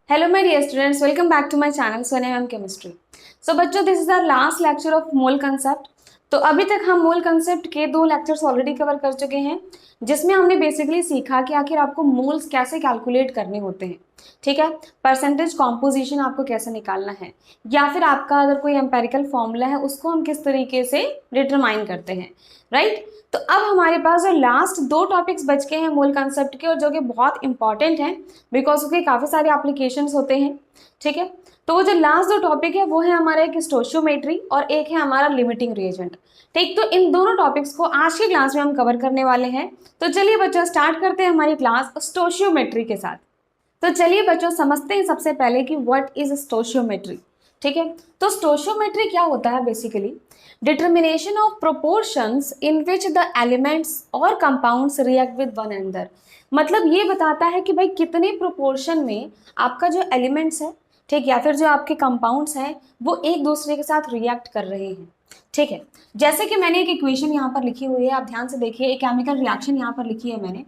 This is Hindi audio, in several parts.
Hello my dear students, welcome back to my channel Sonia Ma'am Chemistry. So बच्चों this is our last lecture of mole concept. तो अभी तक हम मोल कंसेप्ट के 2 लेक्चर्स ऑलरेडी कवर कर चुके हैं जिसमें हमने बेसिकली सीखा कि आखिर आपको मोल्स कैसे कैलकुलेट करने होते हैं, ठीक है। परसेंटेज कॉम्पोजिशन आपको कैसे निकालना है या फिर आपका अगर कोई एम्पेरिकल फॉर्मूला है उसको हम किस तरीके से डिटरमाइन करते हैं, राइट। तो अब हमारे पास जो लास्ट 2 टॉपिक्स बच के हैं मोल कंसेप्ट के और जो कि बहुत इंपॉर्टेंट हैं बिकॉज उसके काफ़ी सारे एप्लीकेशंस होते हैं, ठीक है। तो वो जो लास्ट 2 टॉपिक है वो है हमारा एक स्टोशियोमेट्री और एक है हमारा लिमिटिंग रिएजेंट, ठीक। तो इन दोनों टॉपिक्स को आज की क्लास में हम कवर करने वाले हैं। तो चलिए बच्चों स्टार्ट करते हैं हमारी क्लास स्टोशियोमेट्री के साथ। तो चलिए बच्चों समझते हैं सबसे पहले कि व्हाट इज स्टोशियोमेट्री, ठीक है। तो स्टोशियोमेट्री क्या होता है basically determination of proportions in which the elements और compounds react with one another. मतलब ये बताता है कि भाई कितने प्रोपोर्शन में आपका जो एलिमेंट्स है, ठीक, या फिर जो आपके कंपाउंड्स हैं वो एक दूसरे के साथ रिएक्ट कर रहे हैं, ठीक है। जैसे कि मैंने एक इक्वेशन यहाँ पर लिखी हुई है, आप ध्यान से देखिए, एक केमिकल रिएक्शन यहाँ पर लिखी है मैंने।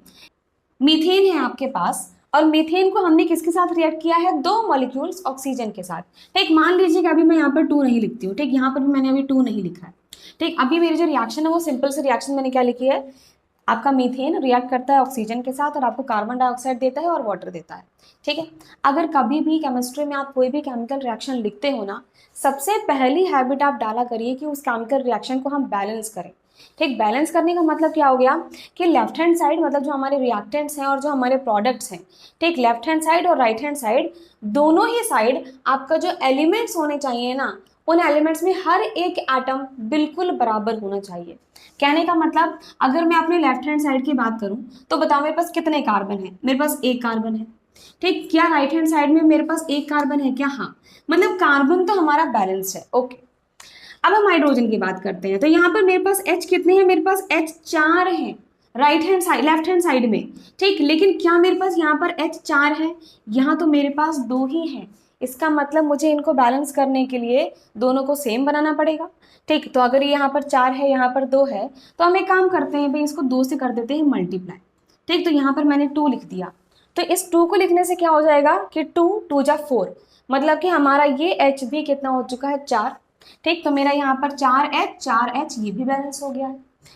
मीथेन है आपके पास और मीथेन को हमने किसके साथ रिएक्ट किया है, 2 मॉलिक्यूल्स ऑक्सीजन के साथ, ठीक। मान लीजिए कि अभी मैं यहाँ पर 2 नहीं लिखती हूँ, ठीक, यहाँ पर भी मैंने अभी 2 नहीं लिखा है, ठीक। अभी मेरी जो रिएक्शन है वो सिंपल से रिएक्शन मैंने क्या लिखी है, आपका मीथेन रिएक्ट करता है ऑक्सीजन के साथ और आपको कार्बन डाइऑक्साइड देता है और वाटर देता है, ठीक है। अगर कभी भी केमिस्ट्री में आप कोई भी केमिकल रिएक्शन लिखते हो ना, सबसे पहली हैबिट आप डाला करिए कि उस केमिकल रिएक्शन को हम बैलेंस करें, ठीक। बैलेंस करने का मतलब क्या हो गया कि लेफ्ट हैंड साइड मतलब जो हमारे रिएक्टेंट्स हैं और जो हमारे प्रोडक्ट्स हैं, ठीक, लेफ्ट हैंड साइड और राइट हैंड साइड दोनों ही साइड आपका जो एलिमेंट्स होने चाहिए ना, उन एलिमेंट्स में हर एक एटम बिल्कुल बराबर होना चाहिए। कहने का मतलब अगर मैं अपने लेफ्ट हैंड साइड की बात करूं तो बताओ मेरे पास कितने कार्बन है, मेरे पास 1 कार्बन है, ठीक। क्या राइट हैंड साइड में मेरे पास 1 कार्बन है क्या, हाँ, मतलब कार्बन तो हमारा बैलेंस है, ओके। अब हम हाइड्रोजन की बात करते हैं तो यहाँ पर मेरे पास H कितने हैं, मेरे पास H 4 हैं right hand side left hand side में, ठीक। लेकिन क्या मेरे पास यहाँ पर H 4 है, यहाँ तो मेरे पास 2 ही हैं। इसका मतलब मुझे इनको बैलेंस करने के लिए दोनों को सेम बनाना पड़ेगा, ठीक। तो अगर यहाँ पर 4 है यहाँ पर 2 है तो हम एक काम करते हैं भाई, इसको 2 से कर देते हैं मल्टीप्लाई, ठीक। तो यहाँ पर मैंने 2 लिख दिया, तो इस 2 को लिखने से क्या हो जाएगा कि 2 2 जा 4, मतलब कि हमारा ये H भी कितना हो चुका है 4, ठीक। तो मेरा यहाँ पर 4H ये भी बैलेंस हो गया,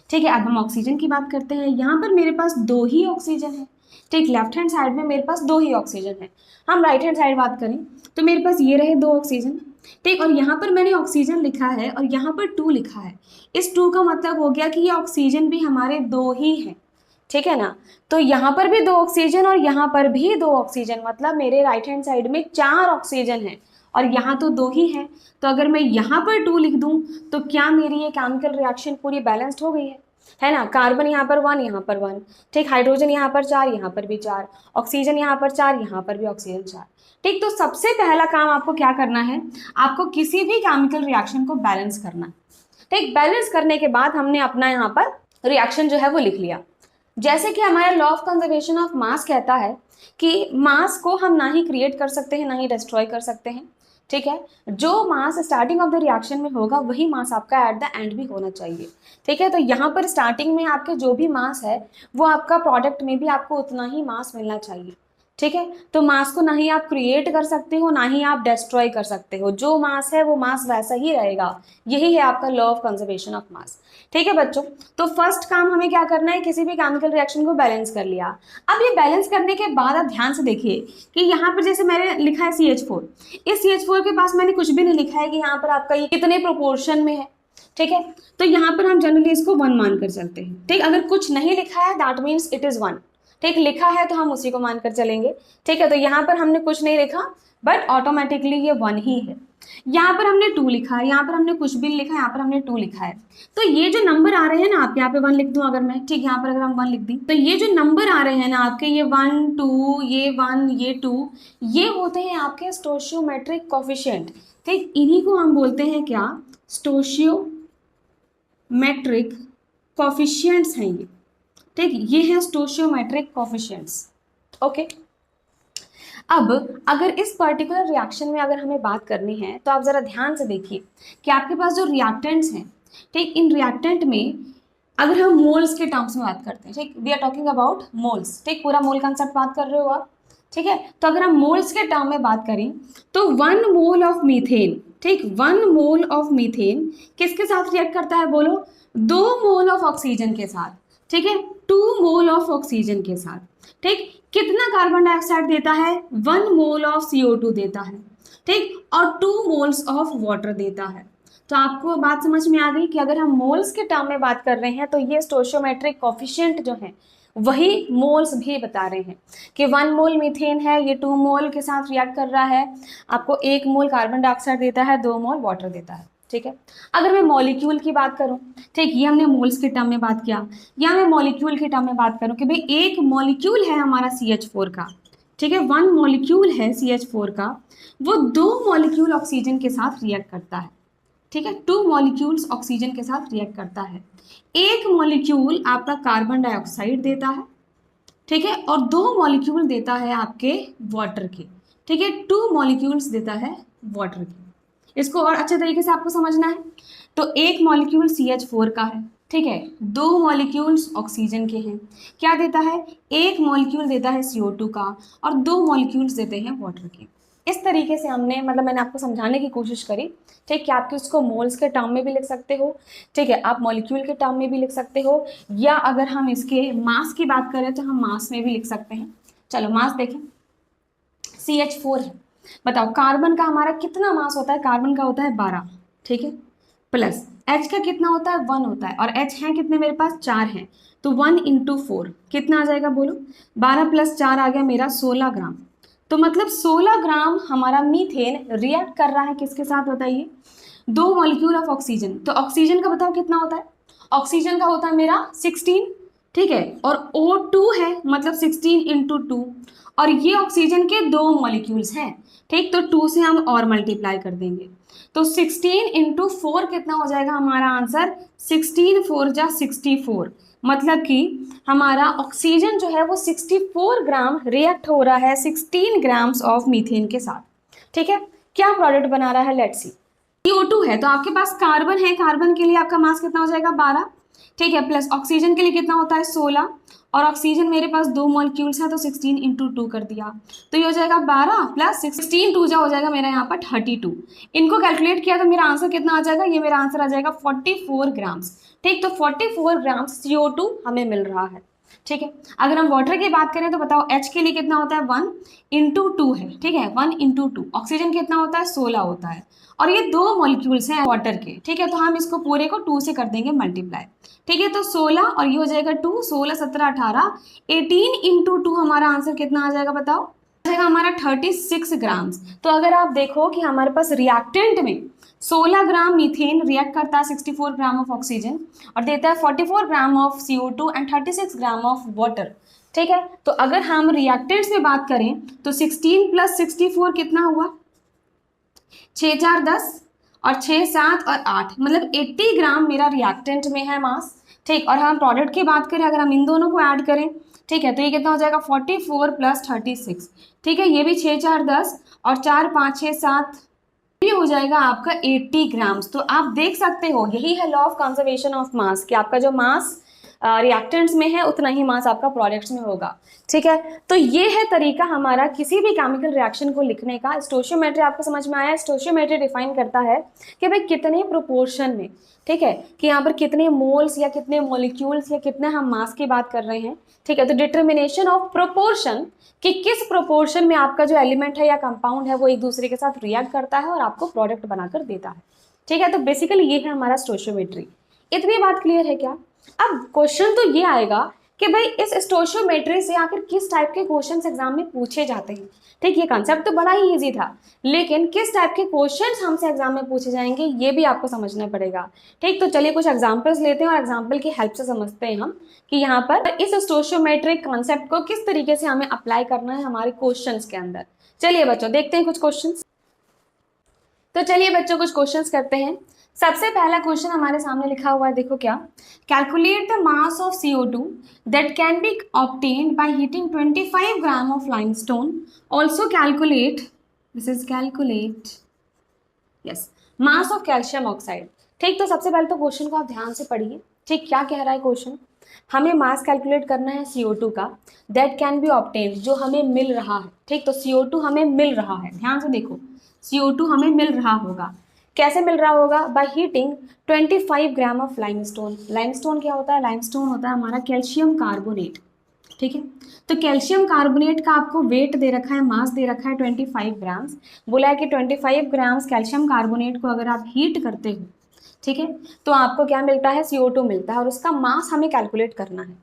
ठीक है। अब हम ऑक्सीजन की बात करते हैं, यहाँ पर मेरे पास 2 ही ऑक्सीजन है, ठीक। लेफ्ट हैंड साइड में मेरे पास 2 ही ऑक्सीजन है। हम राइट हैंड साइड बात करें तो मेरे पास ये रहे 2 ऑक्सीजन, ठीक। और यहाँ पर मैंने ऑक्सीजन लिखा है और यहाँ पर 2 लिखा है। इस 2 का मतलब हो गया कि ये ऑक्सीजन भी हमारे 2 ही हैं, ठीक है ना। तो यहाँ पर भी 2 ऑक्सीजन और यहाँ पर भी 2 ऑक्सीजन, मतलब मेरे राइट हैंड साइड में 4 ऑक्सीजन है और यहाँ तो 2 ही हैं। तो अगर मैं यहाँ पर 2 लिख दूँ तो क्या मेरी ये केमिकल रिएक्शन पूरी बैलेंस्ड हो गई है ना। कार्बन यहाँ पर 1 यहाँ पर 1, ठीक। हाइड्रोजन यहाँ पर 4 यहाँ पर भी 4, ऑक्सीजन यहाँ पर 4 यहाँ पर भी ऑक्सीजन 4, ठीक। तो सबसे पहला काम आपको क्या करना है, आपको किसी भी केमिकल रिएक्शन को बैलेंस करना, ठीक। बैलेंस करने के बाद हमने अपना यहाँ पर रिएक्शन जो है वो लिख लिया। जैसे कि हमारा law of conservation of mass कहता है कि मास को हम ना ही क्रिएट कर सकते हैं ना ही डिस्ट्रॉय कर सकते हैं, ठीक है। जो मास स्टार्टिंग ऑफ द रिएक्शन में होगा वही मास आपका एट द एंड भी होना चाहिए, ठीक है। तो यहाँ पर स्टार्टिंग में आपके जो भी मास है वो आपका प्रोडक्ट में भी आपको उतना ही मास मिलना चाहिए, ठीक है। तो मास को ना ही आप क्रिएट कर सकते हो ना ही आप डिस्ट्रॉय कर सकते हो, जो मास है वो मास वैसा ही रहेगा। यही है आपका law of conservation of mass, ठीक है बच्चों। तो फर्स्ट काम हमें क्या करना है, किसी भी केमिकल रिएक्शन को बैलेंस कर लिया। अब ये बैलेंस करने के बाद आप ध्यान से देखिए कि यहाँ पर जैसे मैंने लिखा है CH4, इस CH4 के पास मैंने कुछ भी नहीं लिखा है कि यहाँ पर आपका ये कितने प्रोपोर्शन में है, ठीक है। तो यहाँ पर हम जनरली इसको 1 मानकर चलते हैं, ठीक। अगर कुछ नहीं लिखा है दैट मीन्स इट इज 1, ठीक। लिखा है तो हम उसी को मानकर चलेंगे, ठीक है। तो यहाँ पर हमने कुछ नहीं लिखा बट ऑटोमेटिकली ये 1 ही है। यहाँ पर हमने 2 लिखा है, यहाँ पर हमने कुछ भी नहीं लिखा, यहाँ पर हमने 2 लिखा है। तो ये जो नंबर आ रहे हैं ना, आप यहाँ पे 1 लिख दूं अगर मैं, ठीक, यहाँ पर अगर हम 1 लिख दी तो ये जो नंबर आ रहे हैं ना आपके, ये 1 2 ये 1 ये 2, ये होते हैं आपके स्टोशियोमेट्रिक कोफिशिएंट, ठीक। इन्हीं को हम बोलते हैं क्या, स्टोशियोमेट्रिक कोफिशिएंट्स हैं ये, ठीक। ये है स्टोशियोमेट्रिक कोफिशिएंट्स, ओके। अब अगर इस पर्टिकुलर रिएक्शन में अगर हमें बात करनी है तो आप ज़रा ध्यान से देखिए कि आपके पास जो रिएक्टेंट्स हैं, ठीक, इन रिएक्टेंट में अगर हम मोल्स के टर्म्स में बात करते हैं, ठीक, we are talking about moles, ठीक, पूरा मोल कंसेप्ट बात कर रहे हो आप, ठीक है। तो अगर हम मोल्स के टर्म में बात करें तो 1 मोल ऑफ मीथेन, ठीक, 1 मोल ऑफ मीथेन किसके साथ रिएक्ट करता है बोलो, 2 मोल ऑफ ऑक्सीजन के साथ, ठीक है, 2 मोल ऑफ ऑक्सीजन के साथ, ठीक। कितना कार्बन डाइऑक्साइड देता है, 1 मोल ऑफ CO2 देता है, ठीक, और 2 मोल्स ऑफ वाटर देता है। तो आपको बात समझ में आ गई कि अगर हम मोल्स के टर्म में बात कर रहे हैं तो ये स्टोइचियोमेट्रिक कोफिशिएंट जो है वही मोल्स भी बता रहे हैं कि 1 मोल मीथेन है, ये 2 मोल के साथ रिएक्ट कर रहा है, आपको 1 मोल कार्बन डाइऑक्साइड देता है, 2 मोल वाटर देता है, ठीक है। अगर मैं मॉलिक्यूल की बात करूं, ठीक, ये हमने मोल्स के टर्म में बात किया, या मैं मॉलिक्यूल के टर्म में बात करूं कि भाई एक मॉलिक्यूल है हमारा CH4 का, ठीक है, 1 मॉलिक्यूल है CH4 का, वो 2 मॉलिक्यूल ऑक्सीजन के साथ रिएक्ट करता है, ठीक है, 2 मॉलिक्यूल्स ऑक्सीजन के साथ रिएक्ट करता है। एक मॉलिक्यूल आपका कार्बन डाइऑक्साइड देता है, ठीक है, और 2 मॉलिक्यूल देता है आपके वाटर के, ठीक है, 2 मॉलिक्यूल्स देता है वाटर के। इसको और अच्छे तरीके से आपको समझना है तो एक मॉलिक्यूल CH4 का है, ठीक है, 2 मॉलिक्यूल्स ऑक्सीजन के हैं, क्या देता है, एक मॉलिक्यूल देता है CO2 का और 2 मॉलिक्यूल्स देते हैं वाटर के। इस तरीके से हमने मतलब मैंने आपको समझाने की कोशिश करी, ठीक है, आप इसको मोल्स के टर्म में भी लिख सकते हो, ठीक है, आप मॉलिक्यूल के टर्म में भी लिख सकते हो, या अगर हम इसके मास की बात करें तो हम मास में भी लिख सकते हैं। चलो मास देखें, CH4 है, बताओ कार्बन का हमारा कितना मास होता है, कार्बन का होता है 12, ठीक है, प्लस H का कितना होता है, 1 होता है, और H है कितने मेरे पास, 4 हैं, तो 1 × 4 कितना आ जाएगा बोलो, 12 + 4 आ गया मेरा 16 ग्राम। तो मतलब 16 ग्राम हमारा मीथेन रिएक्ट कर रहा है किसके साथ बताइए, 2 मॉलिक्यूल ऑफ ऑक्सीजन। तो ऑक्सीजन का बताओ कितना होता है, ऑक्सीजन का होता है मेरा 16, ठीक है, और O2 है मतलब 16 × 2, और ये ऑक्सीजन के 2 मॉलिक्यूल्स हैं, ठीक, तो 2 से हम और मल्टीप्लाई कर देंगे, तो 16 × 4 कितना हो जाएगा हमारा आंसर, 16 4 जा 64, मतलब कि हमारा ऑक्सीजन जो है वो 64 ग्राम रिएक्ट हो रहा है 16 ग्राम्स ऑफ मीथेन के साथ, ठीक है। क्या प्रोडक्ट बना रहा है, लेट्स सी, CO2 है तो आपके पास कार्बन है, कार्बन के लिए आपका मास कितना हो जाएगा 12, ठीक है, प्लस ऑक्सीजन के लिए कितना होता है 16, और ऑक्सीजन मेरे पास 2 मॉलिक्यूल्स है तो 16 × 2 कर दिया, तो ये हो जाएगा 12 + 16 2 जा हो जाएगा मेरा यहाँ पर 32। इनको कैलकुलेट किया तो मेरा आंसर कितना आ जाएगा, ये मेरा आंसर आ जाएगा 44 ग्राम्स, ठीक, तो 44 ग्राम्स CO2 हमें मिल रहा है, ठीक है। अगर हम वाटर की बात करें तो बताओ H के लिए कितना होता है, 1 × 2 है, ठीक है, 1 × 2, ऑक्सीजन कितना होता है 16 होता है, और ये 2 मॉलिक्यूल्स हैं वाटर के, ठीक है, तो हम इसको पूरे को 2 से कर देंगे मल्टीप्लाई, ठीक है, तो 16 और ये हो जाएगा 2, 16 17 18, 18 × 2 हमारा आंसर कितना आ जाएगा बताओ, आ जाएगा हमारा 36 ग्राम्स। तो अगर आप देखो कि हमारे पास रिएक्टेंट में 16 ग्राम मीथेन रिएक्ट करता है 64 ग्राम ऑफ ऑक्सीजन और देता है 44 gram of CO2 and 36 gram of water, ठीक है। तो अगर हम रिएक्टेंट्स में बात करें तो 16 + 64 कितना हुआ, 6 4 10 और 6 7 और 8, मतलब 80 ग्राम मेरा रिएक्टेंट में है मास, ठीक। और हम प्रोडक्ट की बात करें, अगर हम इन दोनों को ऐड करें, ठीक है, तो ये कितना हो जाएगा 44 + 36, ठीक है, ये भी 6 4 10 और 4 5 6 7, ये हो जाएगा आपका 80 ग्राम्स। तो आप देख सकते हो यही है law of conservation of mass, कि आपका जो मास रिएक्टेंट्स में है उतना ही मास आपका प्रोडक्ट्स में होगा, ठीक है। तो ये है तरीका हमारा किसी भी केमिकल रिएक्शन को लिखने का। स्टोइचियोमेट्री आपको समझ में आया, स्टोइचियोमेट्री डिफाइन करता है कि भाई कितने प्रोपोर्शन में, ठीक है, कि यहाँ पर कितने मोल्स या कितने मॉलिक्यूल्स या कितने हम मास की बात कर रहे हैं, ठीक है। तो डिटर्मिनेशन ऑफ प्रोपोर्शन, कि किस प्रोपोर्शन में आपका जो एलिमेंट है या कंपाउंड है वो एक दूसरे के साथ रिएक्ट करता है और आपको प्रोडक्ट बनाकर देता है, ठीक है। तो बेसिकली ये है हमारा स्टोइचियोमेट्री। इतनी बात क्लियर है क्या? अब क्वेश्चन तो ये आएगा कि भाई इस स्टोइचियोमेट्री से आखिर किस टाइप के क्वेश्चंस एग्जाम में पूछे जाते हैं, ठीक। ये कंसेप्ट तो बड़ा ही इजी था, लेकिन किस टाइप के क्वेश्चंस हमसे एग्जाम में पूछे जाएंगे ये भी आपको समझना पड़ेगा, ठीक। तो चलिए कुछ एग्जांपल्स लेते हैं और एग्जांपल की हेल्प से समझते हैं हम कि यहाँ पर इस स्टोइचियोमेट्रिक कॉन्सेप्ट को किस तरीके से हमें अप्लाई करना है हमारे क्वेश्चंस के अंदर। चलिए बच्चों देखते हैं कुछ क्वेश्चंस। तो चलिए बच्चों कुछ क्वेश्चंस करते हैं। सबसे पहला क्वेश्चन हमारे सामने लिखा हुआ है, देखो क्या, calculate the mass of CO2 that can be obtained by heating 25 gram of limestone, also calculate, this is calculate, yes, mass of calcium oxide, ठीक। तो सबसे पहले तो क्वेश्चन को आप ध्यान से पढ़िए, ठीक। क्या कह रहा है क्वेश्चन, हमें मास कैलकुलेट करना है CO2 का, दैट कैन बी ऑब्टेन्ड, जो हमें मिल रहा है। ठीक, तो CO2 हमें मिल रहा है, ध्यान से देखो, CO2 हमें मिल रहा होगा। कैसे मिल रहा होगा? By heating 25 gram of limestone. Limestone क्या होता है? लाइमस्टोन होता है हमारा कैल्शियम कार्बोनेट। ठीक है, तो कैल्शियम कार्बोनेट का आपको वेट दे रखा है, मास दे रखा है 25 ग्राम्स। बोला है कि 25 ग्राम्स कैल्शियम कार्बोनेट को अगर आप हीट करते हो, ठीक है, तो आपको क्या मिलता है? CO2 मिलता है, और उसका मास हमें कैलकुलेट करना है।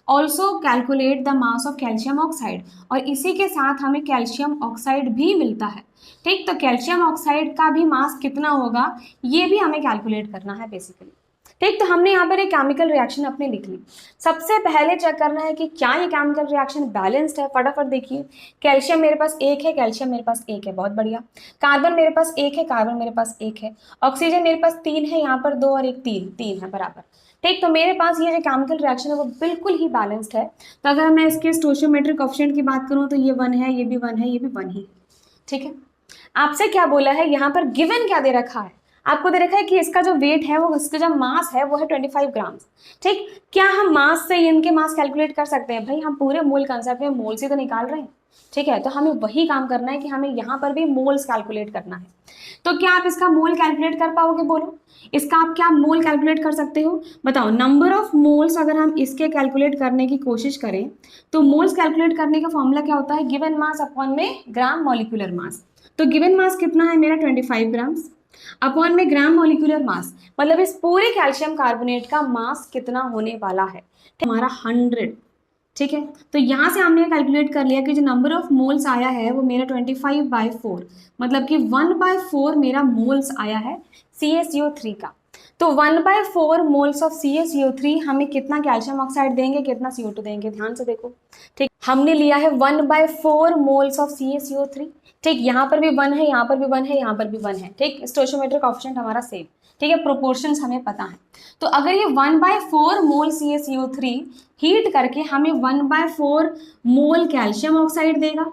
Also calculate the mass of calcium oxide, और इसी के साथ हमें कैल्शियम ऑक्साइड भी मिलता है। ठीक, तो कैल्शियम ऑक्साइड का भी मास कितना होगा, ये भी हमें कैलकुलेट करना है बेसिकली। ठीक, तो हमने यहाँ पर एक केमिकल रिएक्शन अपनी लिख ली। सबसे पहले चेक करना है कि क्या ये केमिकल रिएक्शन बैलेंस्ड है। फटाफट देखिए, कैल्शियम मेरे पास एक है, कैल्शियम मेरे पास एक है, बहुत बढ़िया। कार्बन मेरे पास एक है, कार्बन मेरे पास एक है। ऑक्सीजन मेरे पास 3 है, यहाँ पर 2 और 1 3, 3 है बराबर। ठीक, तो मेरे पास ये जो केमिकल रिएक्शन है वो बिल्कुल ही बैलेंस्ड है। तो अगर मैं इसके स्टोइचियोमेट्रिक कोएफिशिएंट की बात करूँ तो ये 1 है, ये भी 1 है, ये भी 1 ही। ठीक है, आपसे क्या बोला है यहाँ पर, गिवन क्या दे रखा है? आपको दे रखा है कि इसका जो वेट है, वो इसका जो मास है वो है 25 ग्राम्स। ठीक, क्या हम मास से इनके मास कैलकुलेट कर सकते हैं? भाई हम पूरे मोल कंसेप्ट में मोल से तो निकाल रहे हैं। ठीक है, तो हमें वही काम करना है कि हमें यहाँ पर भी मोल्स कैलकुलेट करना है। तो क्या आप इसका मोल कैलकुलेट कर पाओगे? बोलो, इसका आप क्या मोल कैलकुलेट कर सकते हो? बताओ, नंबर ऑफ मोल्स अगर हम इसके कैलकुलेट करने की कोशिश करें तो मोल्स कैलकुलेट करने का फॉर्मूला क्या होता है? गिवन मास अपॉन में ग्राम मॉलिक्यूलर मास। तो गिवन मास कितना है मेरा? 25 ग्राम्स अपॉन में ग्राम मॉलिक्यूलर मास, मतलब इस पूरे कैल्शियम कार्बोनेट का मास कितना होने वाला है? हमारा 100। ठीक है, तो यहाँ से हमने कैलकुलेट कर लिया कि जो नंबर ऑफ मोल्स आया है वो मेरा 25/4, मतलब कि 1/4 मेरा मोल्स आया है CaCO3 का। तो 1/4 मोल्स ऑफ CaCO3 हमें कितना कैल्शियम ऑक्साइड देंगे, कितना CO2 देंगे? ध्यान से देखो। ठीक, हमने लिया है 1/4 मोल्स ऑफ CaCO3। ठीक, यहाँ पर भी 1 है, यहाँ पर भी 1 है, यहाँ पर भी 1 है। ठीक, स्टोइचियोमेट्रिक कोएफिशिएंट हमारा सेम। ठीक है, प्रोपोर्शंस हमें पता है। तो अगर ये 1/4 मोल CaCO3 हीट करके हमें 1/4 मोल कैल्शियम ऑक्साइड देगा।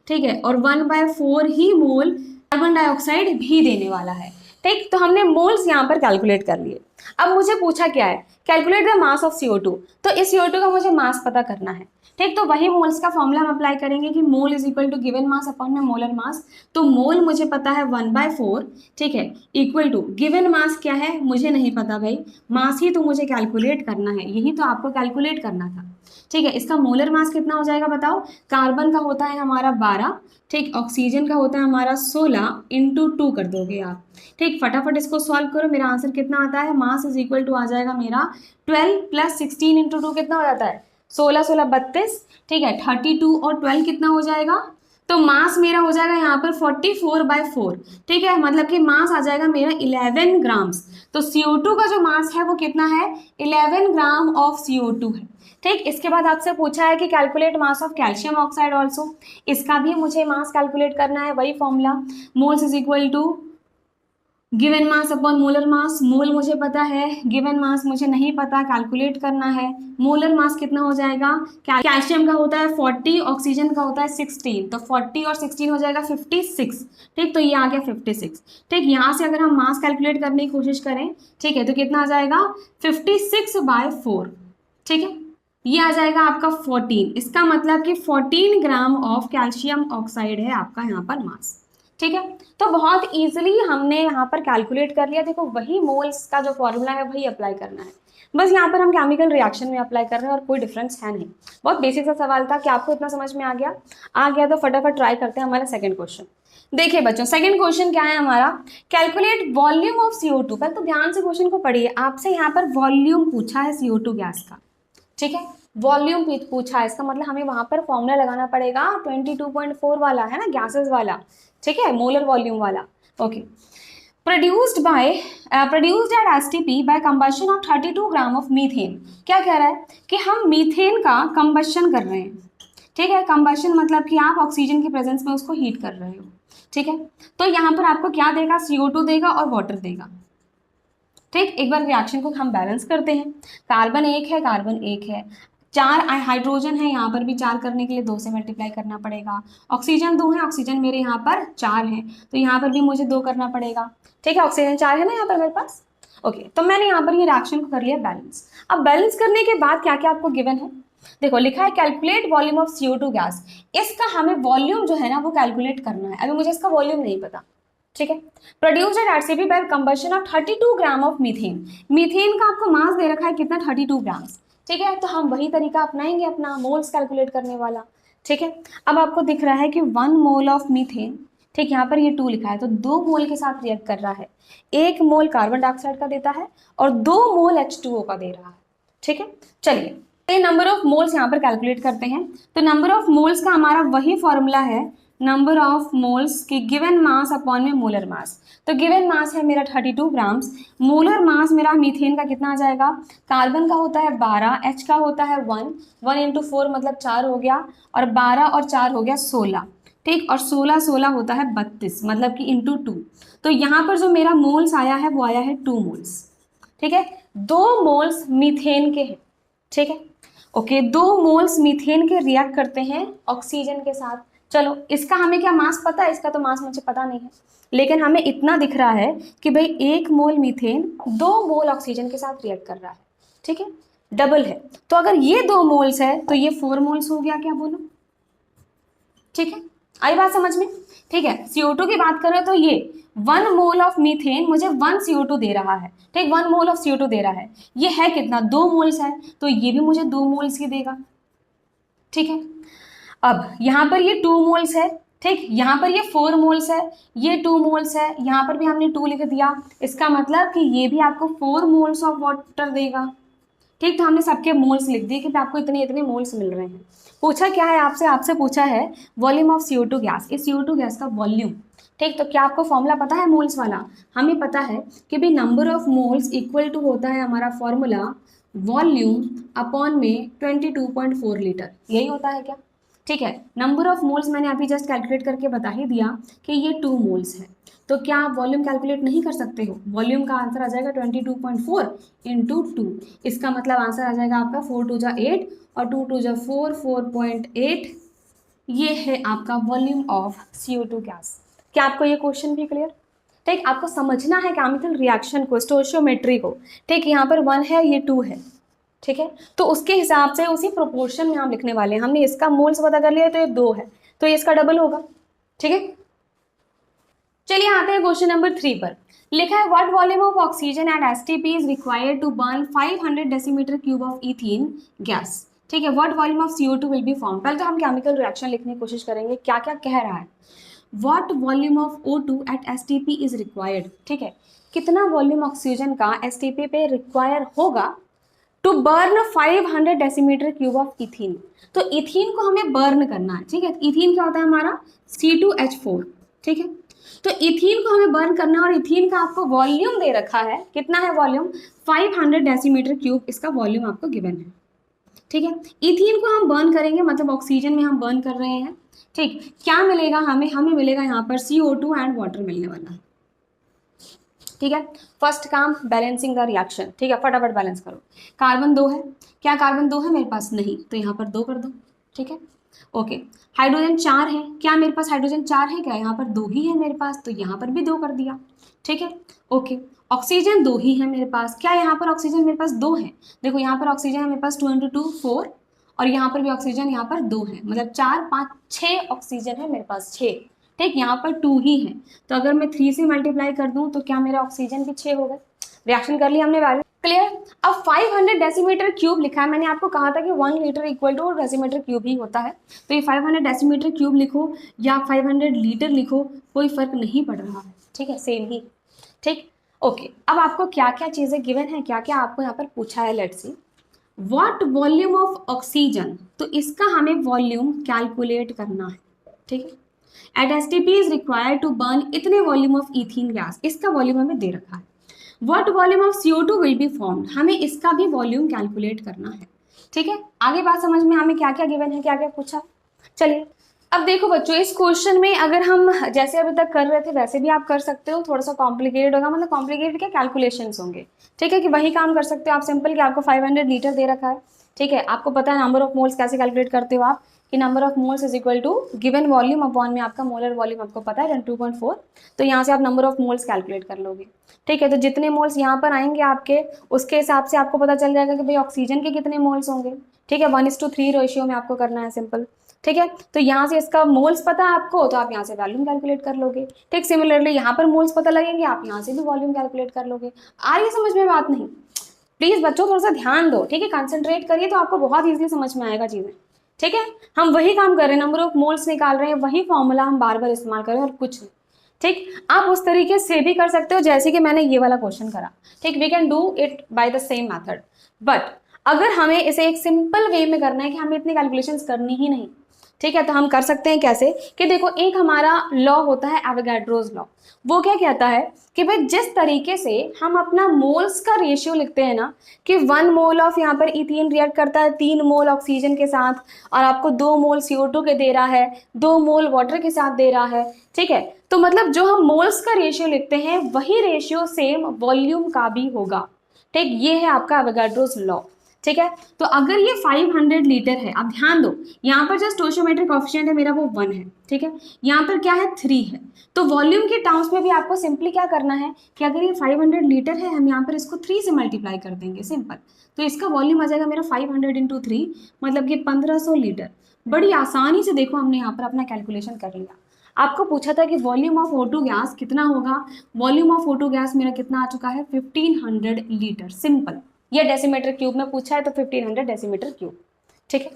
ठीक है, और 1/4 ही मोल कार्बन डाइऑक्साइड भी देने वाला है। ठीक, तो हमने मोल्स यहाँ पर कैलकुलेट कर लिए। अब मुझे पूछा क्या है? Calculate the mass of CO2। तो इस CO2 का मुझे मास पता करना है। ठीक, तो वही मोल्स का फॉर्मूला हम अप्लाई करेंगे कि mole is equal to given mass upon में मोलर मास। तो मोल मुझे पता है 1/4, ठीक है, इक्वल टू गिवन मास क्या है मुझे नहीं पता भाई, मास ही तो मुझे कैलकुलेट करना है, यही तो आपको कैलकुलेट करना था। ठीक है, इसका मोलर मास कितना हो जाएगा बताओ? कार्बन का होता है हमारा 12, ठीक, ऑक्सीजन का होता है हमारा 16 इंटू 2 कर दोगे आप। ठीक, फटाफट इसको सॉल्व करो, मेरा आंसर कितना आता है? मास इज इक्वल टू आ जाएगा मेरा 12 प्लस 16 इंटू 2 कितना हो जाता है? 16 16 32। ठीक है, 32 और 12 कितना हो जाएगा? तो मास मेरा हो जाएगा यहाँ पर 44/4। ठीक है, मतलब कि मास आ जाएगा मेरा 11 ग्राम्स। तो CO2 का जो मास है वो कितना है? 11 ग्राम ऑफ CO2 है। ठीक, इसके बाद आपसे पूछा है कि calculate mass of calcium oxide also. इसका भी मुझे मास कैलकुलेट करना है, वही formula, moles is equal to given mass upon molar mass. Mole मुझे पता है, गिवन मास मुझे नहीं पता, कैलकुलेट करना है। मोलर मास कितना हो जाएगा? कैल्शियम का होता है 40, ऑक्सीजन का होता है 16, तो 40 और 16 हो जाएगा 56। ठीक, तो ये आ गया 56। ठीक, यहाँ से अगर हम मास कैलकुलेट करने की कोशिश करें, ठीक है, तो कितना आ जाएगा? 56/4। ठीक है, ये आ जाएगा आपका 14। इसका मतलब कि 14 ग्राम ऑफ कैल्शियम ऑक्साइड है आपका यहाँ पर मास। ठीक है, तो बहुत इजीली हमने यहाँ पर कैलकुलेट कर लिया। देखो, वही मोल्स का जो फॉर्मूला है वही अप्लाई करना है, बस यहाँ पर हम केमिकल रिएक्शन में अप्लाई कर रहे हैं और कोई डिफरेंस है नहीं। बहुत बेसिक सा सवाल था, कि आपको इतना समझ में आ गया? आ गया तो फटाफट ट्राई करते हैं हमारा सेकंड क्वेश्चन। देखिए बच्चों, सेकंड क्वेश्चन क्या है हमारा? Calculate volume of CO2। पहले तो ध्यान से क्वेश्चन को पढ़िए। आपसे यहाँ पर वॉल्यूम पूछा है CO2 गैस का। ठीक है, वॉल्यूम पूछा है, इसका मतलब हमें वहां पर फॉर्मूला लगाना पड़ेगा 22.4 वाला, है ना, गैसेस वाला। ठीक है, मोलर वॉल्यूम वाला। Okay, produced at STP by combustion of 32 gram of methane. क्या कह रहा है? कि हम मीथेन का कंबशन कर रहे हैं। ठीक है, कंबशन मतलब कि आप ऑक्सीजन की प्रेजेंस में उसको हीट कर रहे हो। ठीक है, तो यहाँ पर आपको क्या देगा? CO2 देगा और वाटर देगा। ठीक, एक बार रिएक्शन को हम बैलेंस करते हैं। कार्बन 1 है, कार्बन 1 है, 4 हाइड्रोजन है, यहाँ पर भी 4 करने के लिए 2 से मल्टीप्लाई करना पड़ेगा। ऑक्सीजन 2 है, ऑक्सीजन मेरे यहाँ पर 4 है, तो यहाँ पर भी मुझे 2 करना पड़ेगा। ठीक है, ऑक्सीजन 4 है ना यहाँ पर मेरे पास। ओके, तो मैंने यहाँ पर ये रिएक्शन को कर लिया बैलेंस। अब बैलेंस करने के बाद क्या क्या आपको गिवन है, देखो लिखा है calculate volume of CO2 gas. इसका हमें वॉल्यूम जो है ना वो कैलकुलेट करना है। अभी मुझे इसका वॉल्यूम नहीं पता, ठीक है। Produced at HCP by combustion of 32 gram of methane. Methane का आपको मास दे रखा है कितना, 32 ग्राम, ठीक है। तो हम वही तरीका अपनाएंगे अपना मोल्स कैलकुलेट करने वाला, ठीक है। अब आपको दिख रहा है कि 1 मोल ऑफ मीथेन, ठीक, यहाँ पर ये 2 लिखा है तो 2 मोल के साथ रिएक्ट कर रहा है। 1 मोल कार्बन डाइऑक्साइड का देता है और 2 मोल H2O का दे रहा है, ठीक है। चलिए नंबर ऑफ मोल्स यहाँ पर कैलकुलेट करते हैं। तो नंबर ऑफ मोल्स का हमारा वही फॉर्मूला है, नंबर ऑफ मोल्स की गिवन मास अपॉन में मोलर मास। तो गिवन मास है मेरा 32 ग्राम्स, मोलर मास मेरा मीथेन का कितना आ जाएगा, कार्बन का होता है 12, H का होता है 1, 1 इंटू 4 मतलब 4 हो गया, और 12 और 4 हो गया 16, ठीक, और 16 16 होता है 32 मतलब कि इंटू 2। तो यहाँ पर जो मेरा मोल्स आया है वो आया है 2 मोल्स, ठीक है। 2 मोल्स मीथेन के हैं, ठीक है। ओके, 2 मोल्स मीथेन के रिएक्ट करते हैं ऑक्सीजन के साथ। चलो इसका हमें क्या मास पता है, इसका तो मास मुझे पता नहीं है, लेकिन हमें इतना दिख रहा है कि भाई 1 मोल मीथेन 2 मोल ऑक्सीजन के साथ रिएक्ट कर रहा है, ठीक है, डबल है। तो अगर ये 2 मोल्स है तो ये 4 मोल्स हो गया, क्या बोलो, ठीक है। आई बात समझ में, ठीक है। CO2 की बात करें तो ये 1 मोल ऑफ मीथेन मुझे 1 CO2 दे रहा है, ठीक, 1 मोल ऑफ CO2 दे रहा है। ये है कितना, 2 मोल्स है, तो ये भी मुझे 2 मोल्स ही देगा, ठीक है। अब यहाँ पर ये 2 मोल्स है, ठीक, यहाँ पर ये 4 मोल्स है, ये 2 मोल्स है, यहाँ पर भी हमने 2 लिख दिया, इसका मतलब कि ये भी आपको 4 मोल्स ऑफ वाटर देगा, ठीक। तो हमने सबके मोल्स लिख दिए कि आपको इतने इतने मोल्स मिल रहे हैं। पूछा क्या है आपसे, आपसे पूछा है वॉल्यूम ऑफ CO2 गैस, इस CO2 गैस का वॉल्यूम, ठीक। तो क्या आपको फॉर्मूला पता है मोल्स वाला, हमें पता है कि भाई number of moles equal to होता है हमारा फॉर्मूला वॉल्यूम अपॉन में 22.4 लीटर, यही होता है क्या, ठीक है। नंबर ऑफ मोल्स मैंने अभी जस्ट कैलकुलेट करके बता ही दिया कि ये 2 मोल्स है, तो क्या आप वॉल्यूम कैलकुलेट नहीं कर सकते हो, वॉल्यूम का आंसर आ जाएगा 22.4 इंटू 2, इसका मतलब आंसर आ जाएगा आपका 4 2 जा 8 और 2 2 जा 4, 4.8, ये है आपका वॉल्यूम ऑफ CO2 गैस। क्या आपको ये क्वेश्चन भी क्लियर, ठीक। आपको समझना है केमिकल रिएक्शन को, स्टोइचियोमेट्री को, ठीक। यहाँ पर 1 है, ये 2 है, ठीक है। तो उसके हिसाब से उसी प्रोपोर्शन में हम लिखने वाले हैं। हमने इसका मोल्स पता कर लिया तो ये 2 है, तो ये इसका डबल होगा, ठीक है। चलिए आते हैं क्वेश्चन नंबर 3 पर। लिखा है what volume of oxygen at STP is required to burn 500 decimetre cube of ethene gas, ठीक है। What volume of CO2 will be form. पहले तो हम केमिकल रिएक्शन लिखने की कोशिश करेंगे, क्या क्या कह रहा है। What volume of O2 at STP is required, ठीक है, कितना वॉल्यूम ऑक्सीजन का STP पे रिक्वायर होगा to burn 500 decimetre cube of ethene. तो इथीन को हमें बर्न करना है, ठीक है। इथीन क्या होता है हमारा C2H4, ठीक है। तो इथीन को हमें बर्न करना है और इथीन का आपको वॉल्यूम दे रखा है, कितना है वॉल्यूम, 500 डेसीमीटर क्यूब इसका वॉल्यूम आपको गिवन है, ठीक है। इथीन को हम बर्न करेंगे मतलब ऑक्सीजन में हम बर्न कर रहे हैं, ठीक। क्या मिलेगा हमें, हमें मिलेगा यहाँ पर CO2 एंड वाटर मिलने वाला है, ठीक है। फर्स्ट काम बैलेंसिंग द रिएक्शन, ठीक है, फटाफट बैलेंस करो। कार्बन 2 है, क्या कार्बन 2 है मेरे पास, नहीं, तो यहाँ पर 2 कर दो, ठीक है। ओके, हाइड्रोजन 4 है, क्या मेरे पास हाइड्रोजन 4 है, क्या यहाँ पर 2 ही है मेरे पास, तो यहाँ पर भी 2 कर दिया, ठीक है। ओके, ऑक्सीजन 2 ही है मेरे पास, क्या यहाँ पर ऑक्सीजन मेरे पास 2 है, देखो यहाँ पर ऑक्सीजन है मेरे पास 2 × 2 4, और यहाँ पर भी ऑक्सीजन यहाँ पर 2 है, मतलब 4 5 6 ऑक्सीजन है मेरे पास, 6, ठीक। यहाँ पर 2 ही है, तो अगर मैं 3 से मल्टीप्लाई कर दूँ तो क्या मेरा ऑक्सीजन भी 6 हो गए। रिएक्शन कर लिया हमने, वैल्यू क्लियर। अब 500 डेसीमीटर क्यूब लिखा है, मैंने आपको कहा था कि 1 litre equal to decimetre cube ही होता है, तो ये 500 डेसीमीटर क्यूब लिखो या 500 लीटर लिखो, कोई फर्क नहीं पड़ रहा है, ठीक है, सेम ही, ठीक। ओके, अब आपको क्या क्या चीज़ें गिवन है, क्या क्या आपको यहाँ पर पूछा है, let's see. What volume of oxygen, तो इसका हमें वॉल्यूम कैलकुलेट करना है, ठीक है। At STP is required to burn इतने वॉल्यूम ऑफ इथीन गैस, इसका वॉल्यूम हमें दे रखा है। What volume of CO2 will be formed, हमें इसका भी वॉल्यूम कैलकुलेट करना है, ठीक है। आगे बात समझ में, हमें क्या क्या गिवन है, क्या क्या पूछा। चलिए अब देखो बच्चों, इस क्वेश्चन में अगर हम जैसे अभी तक कर रहे थे वैसे भी आप कर सकते हो, थोड़ा सा कॉम्प्लिकेटेड होगा, मतलब कॉम्प्लिकेटेड क्या, कैलकुलेशंस होंगे, ठीक है, कि वही काम कर सकते हो आप सिंपल, कि आपको 500 लीटर दे रखा है, ठीक है, आपको पता है नंबर ऑफ मोल्स कैसे कैलकुलेट करते हो आप, कि number of moles is equal to given volume upon में आपका मोलर वॉल्यूम आपको पता है 2.4, तो यहाँ से आप नंबर ऑफ मोल्स कैलकुलेट कर लोगे। ठीक है, तो जितने मोल्स यहाँ पर आएंगे आपके, उसके हिसाब से आपको पता चल जाएगा कि भाई ऑक्सीजन के कितने मोल्स होंगे। ठीक है, 1:3 रेशियो में आपको करना है, सिंपल। ठीक है, तो यहाँ से इसका मोल्स पता है आपको, तो आप यहाँ से वॉल्यूम कैलकुलेट कर लोगे। ठीक, सिमिलरली यहाँ पर मोल्स पता लगेंगे, आप यहाँ से भी वॉल्यूम कैलकुलेट कर लोगे। आ रही है समझ में बात? नहीं, प्लीज बच्चों थोड़ा सा ध्यान दो। ठीक है, कंसंट्रेट करिए तो आपको बहुत इजीली समझ में आएगा चीजें। ठीक है, हम वही काम कर रहे हैं, नंबर ऑफ मोल्स निकाल रहे हैं, वही फॉर्मूला हम बार बार इस्तेमाल कर रहे हैं और कुछ नहीं। ठीक, आप उस तरीके से भी कर सकते हो जैसे कि मैंने ये वाला क्वेश्चन करा। ठीक, we can do it by the same method, but अगर हमें इसे एक सिंपल वे में करना है कि हमें इतनी कैलकुलेशंस करनी ही नहीं, ठीक है, तो हम कर सकते हैं कैसे, कि देखो एक हमारा लॉ होता है एवोगाड्रोस लॉ। वो क्या कहता है कि भाई जिस तरीके से हम अपना मोल्स का रेशियो लिखते हैं ना, कि 1 मोल ऑफ यहाँ पर इथेन रिएक्ट करता है 3 मोल ऑक्सीजन के साथ, और आपको 2 मोल CO2 के दे रहा है, 2 मोल वाटर के साथ दे रहा है। ठीक है, तो मतलब जो हम मोल्स का रेशियो लिखते हैं वही रेशियो सेम वॉल्यूम का भी होगा। ठीक, ये है आपका एवोगाड्रोस लॉ। ठीक है, तो अगर ये 500 लीटर है, आप ध्यान दो, यहाँ पर जो स्टोइचियोमेट्रिक कोएफिशिएंट है मेरा वो 1 है। ठीक है, यहाँ पर क्या है 3 है, तो वॉल्यूम के टर्म्स में भी आपको सिंपली क्या करना है कि अगर ये 500 लीटर है, हम यहाँ पर इसको 3 से मल्टीप्लाई कर देंगे, सिंपल। तो इसका वॉल्यूम आ जाएगा मेरा 500 × 3, मतलब कि 1500 लीटर। बड़ी आसानी से देखो हमने यहाँ पर अपना कैलकुलेशन कर लिया। आपको पूछा था कि वॉल्यूम ऑफ O2 गैस कितना होगा, वॉल्यूम ऑफ O2 गैस मेरा कितना आ चुका है 1500 लीटर, सिंपल। ये डेसीमीटर क्यूब में पूछा है तो 1500 डेसीमीटर क्यूब। ठीक है,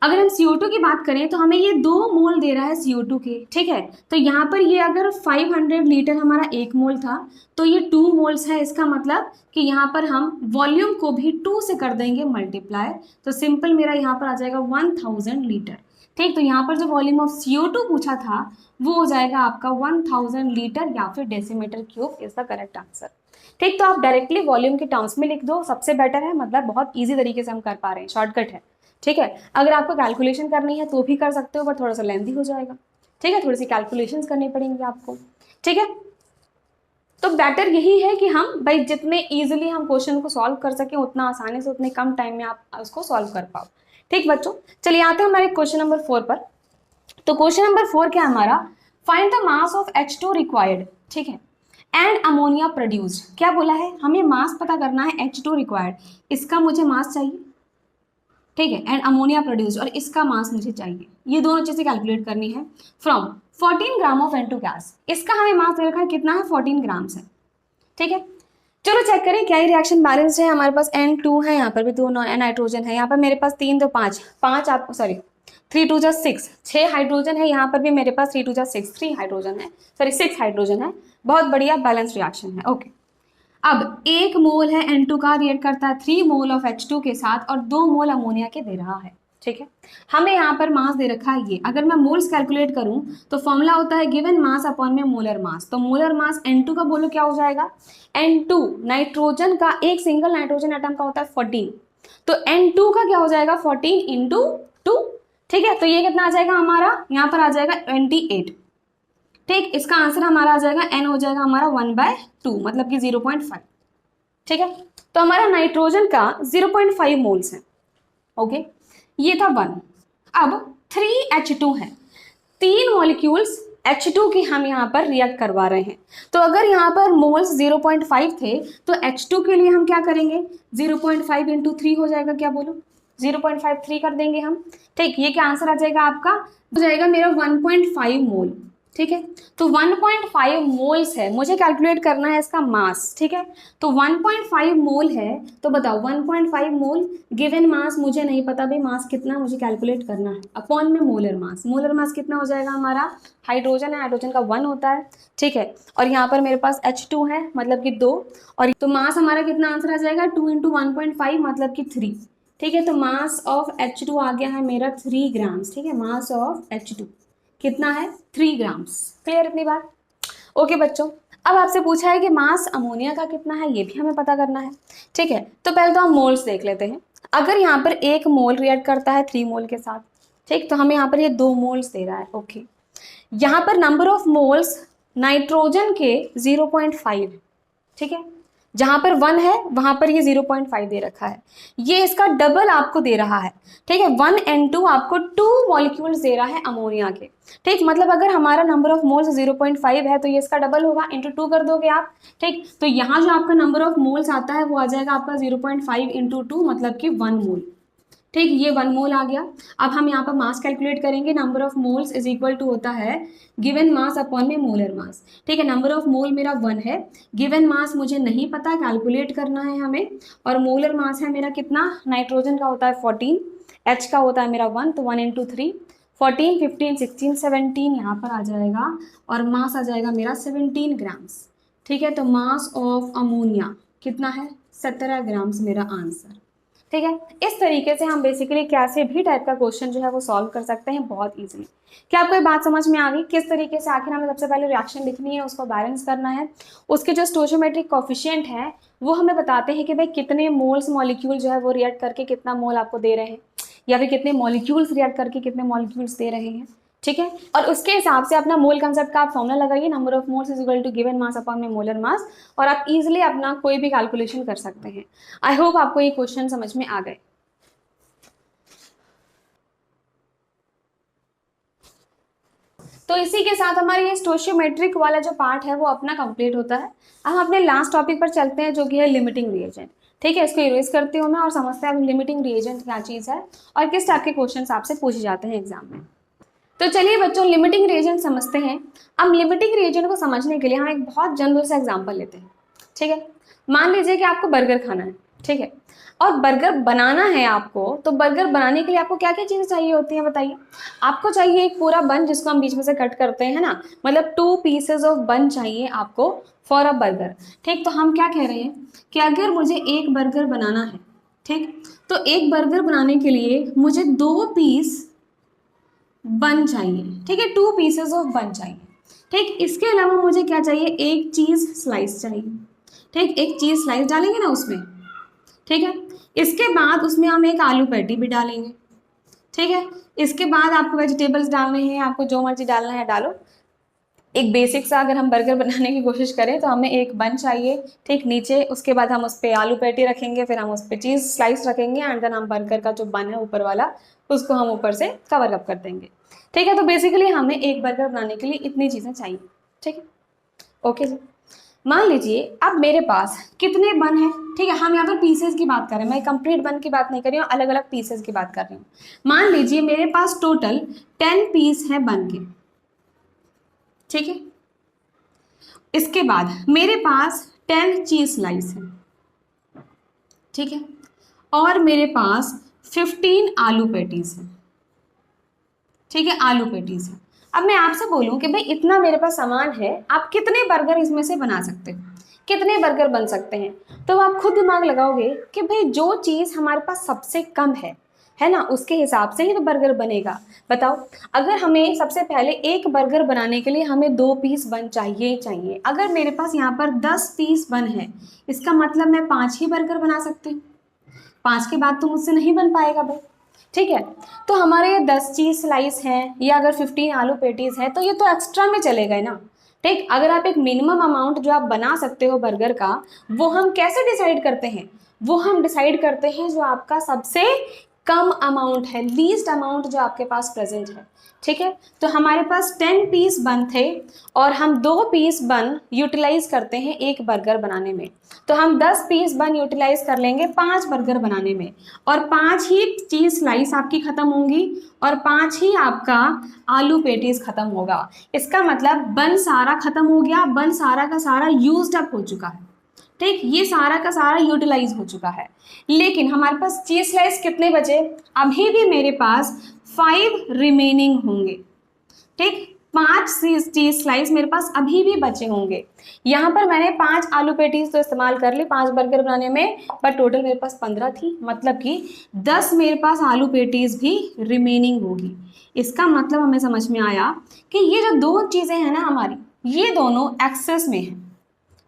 अगर हम CO2 की बात करें तो हमें ये 2 मोल दे रहा है CO2 के। ठीक है, तो यहाँ पर ये अगर 500 लीटर हमारा 1 मोल था, तो ये 2 मोल्स है, इसका मतलब कि यहाँ पर हम वॉल्यूम को भी 2 से कर देंगे मल्टीप्लाई, तो सिंपल मेरा यहाँ पर आ जाएगा 1000 लीटर। ठीक, तो यहाँ पर जो वॉल्यूम ऑफ CO2 पूछा था वो हो जाएगा आपका 1000 लीटर या फिर decimetre cube is the correct answer. ठीक, तो आप डायरेक्टली वॉल्यूम के टर्म्स में लिख दो, सबसे बेटर है, मतलब बहुत इजी तरीके से हम कर पा रहे हैं, शॉर्टकट है। ठीक है, अगर आपको कैलकुलेशन करनी है तो भी कर सकते हो, पर थोड़ा सा लेंथी हो जाएगा। ठीक है, थोड़ी सी कैलकुलेशंस करनी पड़ेंगी आपको। ठीक है, तो बेटर यही है कि हम भाई जितने इजीली हम क्वेश्चन को सॉल्व कर सकें, उतना आसानी से, उतने कम टाइम में आप उसको सॉल्व कर पाओ। ठीक बच्चों, चलिए आते हैं हमारे क्वेश्चन नंबर 4 पर। तो क्वेश्चन नंबर 4 क्या है हमारा, find the mass of H2 required. ठीक है, एंड अमोनिया प्रोड्यूस्ड। क्या बोला है, हमें मास पता करना है, H2 रिक्वायर्ड, इसका मुझे मास चाहिए। ठीक है, एंड अमोनिया प्रोड्यूस्ड, और इसका मास मुझे चाहिए। ये दोनों चीजें कैलकुलेट करनी है from 14 gram of N2 gas. इसका हमें मास दे रखा है कितना है, 14 ग्राम्स है। ठीक है, चलो चेक करें क्या ये रिएक्शन बैलेंस है। हमारे पास N2 है, यहाँ पर भी 2 नाइट्रोजन है, यहाँ पर मेरे पास 3 तो 5 आपको, सॉरी 3 2 जा 6, 6 हाइड्रोजन है, यहाँ पर भी मेरे पास 3 2 जा 6, 3 हाइड्रोजन है, सॉरी 6 हाइड्रोजन है। बहुत बढ़िया बैलेंस रिएक्शन है। ओके, अब 1 मोल है N2 का, रिएक्ट करता है 3 मोल ऑफ H2 के साथ, और 2 मोल अमोनिया के दे रहा है। ठीक है, हमें यहाँ पर मास दे रखा है ये। अगर मैं मोल्स कैलकुलेट करूं तो फॉर्मूला होता है गिवन मास अपॉन में मोलर मास। तो मोलर मास N2 का बोलो क्या हो जाएगा, N2 नाइट्रोजन का, एक सिंगल नाइट्रोजन एटम का होता है 14, तो N2 का क्या हो जाएगा 14 × 2। ठीक है, तो ये कितना आ जाएगा हमारा, यहाँ पर आ जाएगा 28। ठीक, इसका आंसर हमारा आ जाएगा N हो जाएगा हमारा 1/2, मतलब कि 0.5। ठीक है, तो हमारा नाइट्रोजन का 0.5 मोल्स है। ओके, ये था 1। अब 3H2 है, 3 मॉलिक्यूल्स H2 की हम यहाँ पर रिएक्ट करवा रहे हैं। तो अगर यहाँ पर मोल्स 0.5 थे तो H2 के लिए हम क्या करेंगे, 0.5 × 3 हो जाएगा, क्या बोलो 0.53 कर देंगे हम। ठीक, ये क्या आंसर आ जाएगा आपका, हो जाएगा मेरा 1.5 मोल। ठीक है, तो 1.5 मोल्स है, मुझे कैलकुलेट करना है इसका मास। ठीक है, तो 1.5 मोल है, तो बताओ 1.5 मोल गिवन मास मुझे नहीं पता भाई, मास कितना मुझे कैलकुलेट करना है, अपॉन में मोलर मास। मोलर मास कितना हो जाएगा हमारा, हाइड्रोजन है, हाइड्रोजन का 1 होता है। ठीक है, और यहाँ पर मेरे पास H2 है, मतलब कि 2, और तो मास हमारा कितना आंसर आ जाएगा 2 × 1.5, मतलब कि 3। ठीक है, तो मास ऑफ H2 आ गया है मेरा 3 ग्राम्स। ठीक है, मास ऑफ H2 कितना है 3 ग्राम्स। क्लियर इतनी बात? ओके बच्चों, अब आपसे पूछा है कि मास अमोनिया का कितना है, ये भी हमें पता करना है। ठीक है, तो पहले तो हम मोल्स देख लेते हैं। अगर यहाँ पर 1 मोल रिएक्ट करता है 3 मोल के साथ, ठीक, तो हमें यहाँ पर ये 2 मोल्स दे रहा है। ओके, यहाँ पर नंबर ऑफ मोल्स नाइट्रोजन के 0.5 है। ठीक है, जहां पर 1 है वहां पर ये 0.5 दे रखा है, ये इसका डबल आपको दे रहा है। ठीक है, 1N2 आपको 2 मॉलिक्यूल्स दे रहा है अमोनिया के। ठीक, मतलब अगर हमारा नंबर ऑफ मोल्स 0.5 है तो ये इसका डबल होगा, इंटू 2 कर दोगे आप। ठीक, तो यहाँ जो आपका नंबर ऑफ मोल्स आता है वो आ जाएगा आपका 0.5 इंटू 2 मतलब कि 1 मोल। ठीक, ये 1 मोल आ गया। अब हम यहाँ पर मास कैलकुलेट करेंगे, number of moles is equal to होता है गिवन मास अपॉन में मोलर मास। ठीक है, नंबर ऑफ मोल मेरा 1 है, गिवन मास मुझे नहीं पता, कैलकुलेट करना है हमें, और मोलर मास है मेरा कितना, नाइट्रोजन का होता है 14, H का होता है मेरा 1, तो 1 इंटू 3 14, 15, 16, 17 यहाँ पर आ जाएगा, और मास आ जाएगा मेरा 17 ग्राम्स। ठीक है, तो मास ऑफ अमोनिया कितना है, 17 ग्राम्स मेरा आंसर। ठीक है, इस तरीके से हम बेसिकली कैसे भी टाइप का क्वेश्चन जो है वो सॉल्व कर सकते हैं बहुत इजीली। क्या आपको ये बात समझ में आ गई, किस तरीके से आखिर हमें सबसे पहले रिएक्शन लिखनी है, उसको बैलेंस करना है, उसके जो स्टोइचियोमेट्रिक कोफिशिएंट है वो हमें बताते हैं कि भाई कितने मोल्स मॉलिक्यूल जो है वो रिएक्ट करके कितना मोल आपको दे रहे हैं, या फिर कितने मॉलिक्यूल्स रिएक्ट करके कितने मॉलिक्यूल्स दे रहे हैं। ठीक है, और उसके हिसाब से अपना मोल कंसेप्ट का आप फॉर्मूला लगाइए, number of moles is equal to given mass upon में मोलर मास, और आप इजीली अपना कोई भी कैलकुलेशन कर सकते हैं। आई होप आपको ये क्वेश्चन समझ में आ गए। तो इसी के साथ हमारे ये स्टोइचियोमेट्रिक वाला जो पार्ट है वो अपना कंप्लीट होता है। अब हम अपने लास्ट टॉपिक पर चलते हैं जो कि है लिमिटिंग रिएजेंट। ठीक है, इसको इरेज करती हूँ मैं और समझते हैं अब लिमिटिंग रिएजेंट क्या चीज़ है और किस टाइप के क्वेश्चन आपसे पूछे जाते हैं एग्जाम में। तो चलिए बच्चों, लिमिटिंग रिएजेंट समझते हैं। अब लिमिटिंग रिएजेंट को समझने के लिए हम एक बहुत जनरल सा एग्जाम्पल लेते हैं। ठीक है, मान लीजिए कि आपको बर्गर खाना है, ठीक है, और बर्गर बनाना है आपको, तो बर्गर बनाने के लिए आपको क्या क्या चीज़ें चाहिए होती हैं बताइए। आपको चाहिए एक पूरा बन जिसको हम बीच में से कट करते हैं ना, मतलब 2 पीसेज ऑफ बन चाहिए आपको फॉर अ बर्गर। ठीक, तो हम क्या कह रहे हैं कि अगर मुझे एक बर्गर बनाना है, ठीक, तो एक बर्गर बनाने के लिए मुझे 2 पीस बन चाहिए। ठीक है, 2 पीसेज ऑफ बन चाहिए। ठीक, इसके अलावा मुझे क्या चाहिए, एक चीज़ स्लाइस चाहिए। ठीक, एक चीज़ स्लाइस डालेंगे ना उसमें। ठीक है, इसके बाद उसमें हम एक आलू पैटी भी डालेंगे। ठीक है, इसके बाद आपको वेजिटेबल्स डालने हैं, आपको जो मर्जी डालना है डालो। एक बेसिक सा अगर हम बर्गर बनाने की कोशिश करें तो हमें एक बन चाहिए। ठीक, नीचे उसके बाद हम उस पर आलू पैटी रखेंगे, फिर हम उस पर चीज़ स्लाइस रखेंगे, एंड देन हम बर्गर का जो बन है ऊपर वाला उसको हम ऊपर से कवर अप कर देंगे। ठीक है, तो बेसिकली हमें एक बर्गर बनाने के लिए इतनी चीज़ें चाहिए। ठीक है, ओके जी। मान लीजिए अब मेरे पास कितने बन हैं। ठीक है, हम यहाँ पर पीसेस की बात कर रहे हैं, मैं कंप्लीट बन की बात नहीं कर रही हूँ, अलग अलग पीसेस की बात कर रही हूँ। मान लीजिए मेरे पास टोटल 10 पीस है बन के। ठीक है, इसके बाद मेरे पास 10 चीज स्लाइस है। ठीक है, और मेरे पास 15 आलू पैटीज है। ठीक है, आलू पैटीज है। अब मैं आपसे बोलूं कि भाई इतना मेरे पास सामान है, आप कितने बर्गर इसमें से बना सकते हो, कितने बर्गर बन सकते हैं, तो आप खुद दिमाग लगाओगे कि भाई जो चीज़ हमारे पास सबसे कम है ना, उसके हिसाब से ही तो बर्गर बनेगा। बताओ, अगर हमें सबसे पहले एक बर्गर बनाने के लिए हमें 2 पीस बन चाहिए चाहिए, अगर मेरे पास यहाँ पर 10 पीस बन है, इसका मतलब मैं 5 ही बर्गर बना सकती हूँ। 5 के बाद तो मुझसे नहीं बन पाएगा भाई। ठीक है, तो हमारे ये 10 चीज स्लाइस हैं या अगर 15 आलू पेटीज हैं तो ये तो एक्स्ट्रा में चले गए ना। ठीक, अगर आप एक मिनिमम अमाउंट जो आप बना सकते हो बर्गर का, वो हम कैसे डिसाइड करते हैं, वो हम डिसाइड करते हैं जो आपका सबसे कम अमाउंट है, लीस्ट अमाउंट जो आपके पास प्रेजेंट है। ठीक है, तो हमारे पास 10 पीस बन थे और हम 2 पीस बन यूटिलाइज करते हैं एक बर्गर बनाने में, तो हम 10 पीस बन यूटिलाइज कर लेंगे 5 बर्गर बनाने में, और 5 ही चीज स्लाइस आपकी खत्म होंगी और 5 ही आपका आलू पेटीज खत्म होगा। इसका मतलब बन सारा खत्म हो गया, बन सारा का सारा यूज्ड अप हो चुका है। ठीक, ये सारा का सारा यूटिलाइज हो चुका है, लेकिन हमारे पास चीज स्लाइस कितने बचे, अभी भी मेरे पास 5 रिमेनिंग होंगे। ठीक, 5 चीज स्लाइस मेरे पास अभी भी बचे होंगे। यहाँ पर मैंने 5 आलू पेटीज तो इस्तेमाल कर ली 5 बर्गर बनाने में, पर टोटल मेरे पास 15 थी, मतलब कि 10 मेरे पास आलू पेटीज भी रिमेनिंग होगी। इसका मतलब हमें समझ में आया कि ये जो 2 चीज़ें हैं ना हमारी, ये दोनों एक्सेस में है।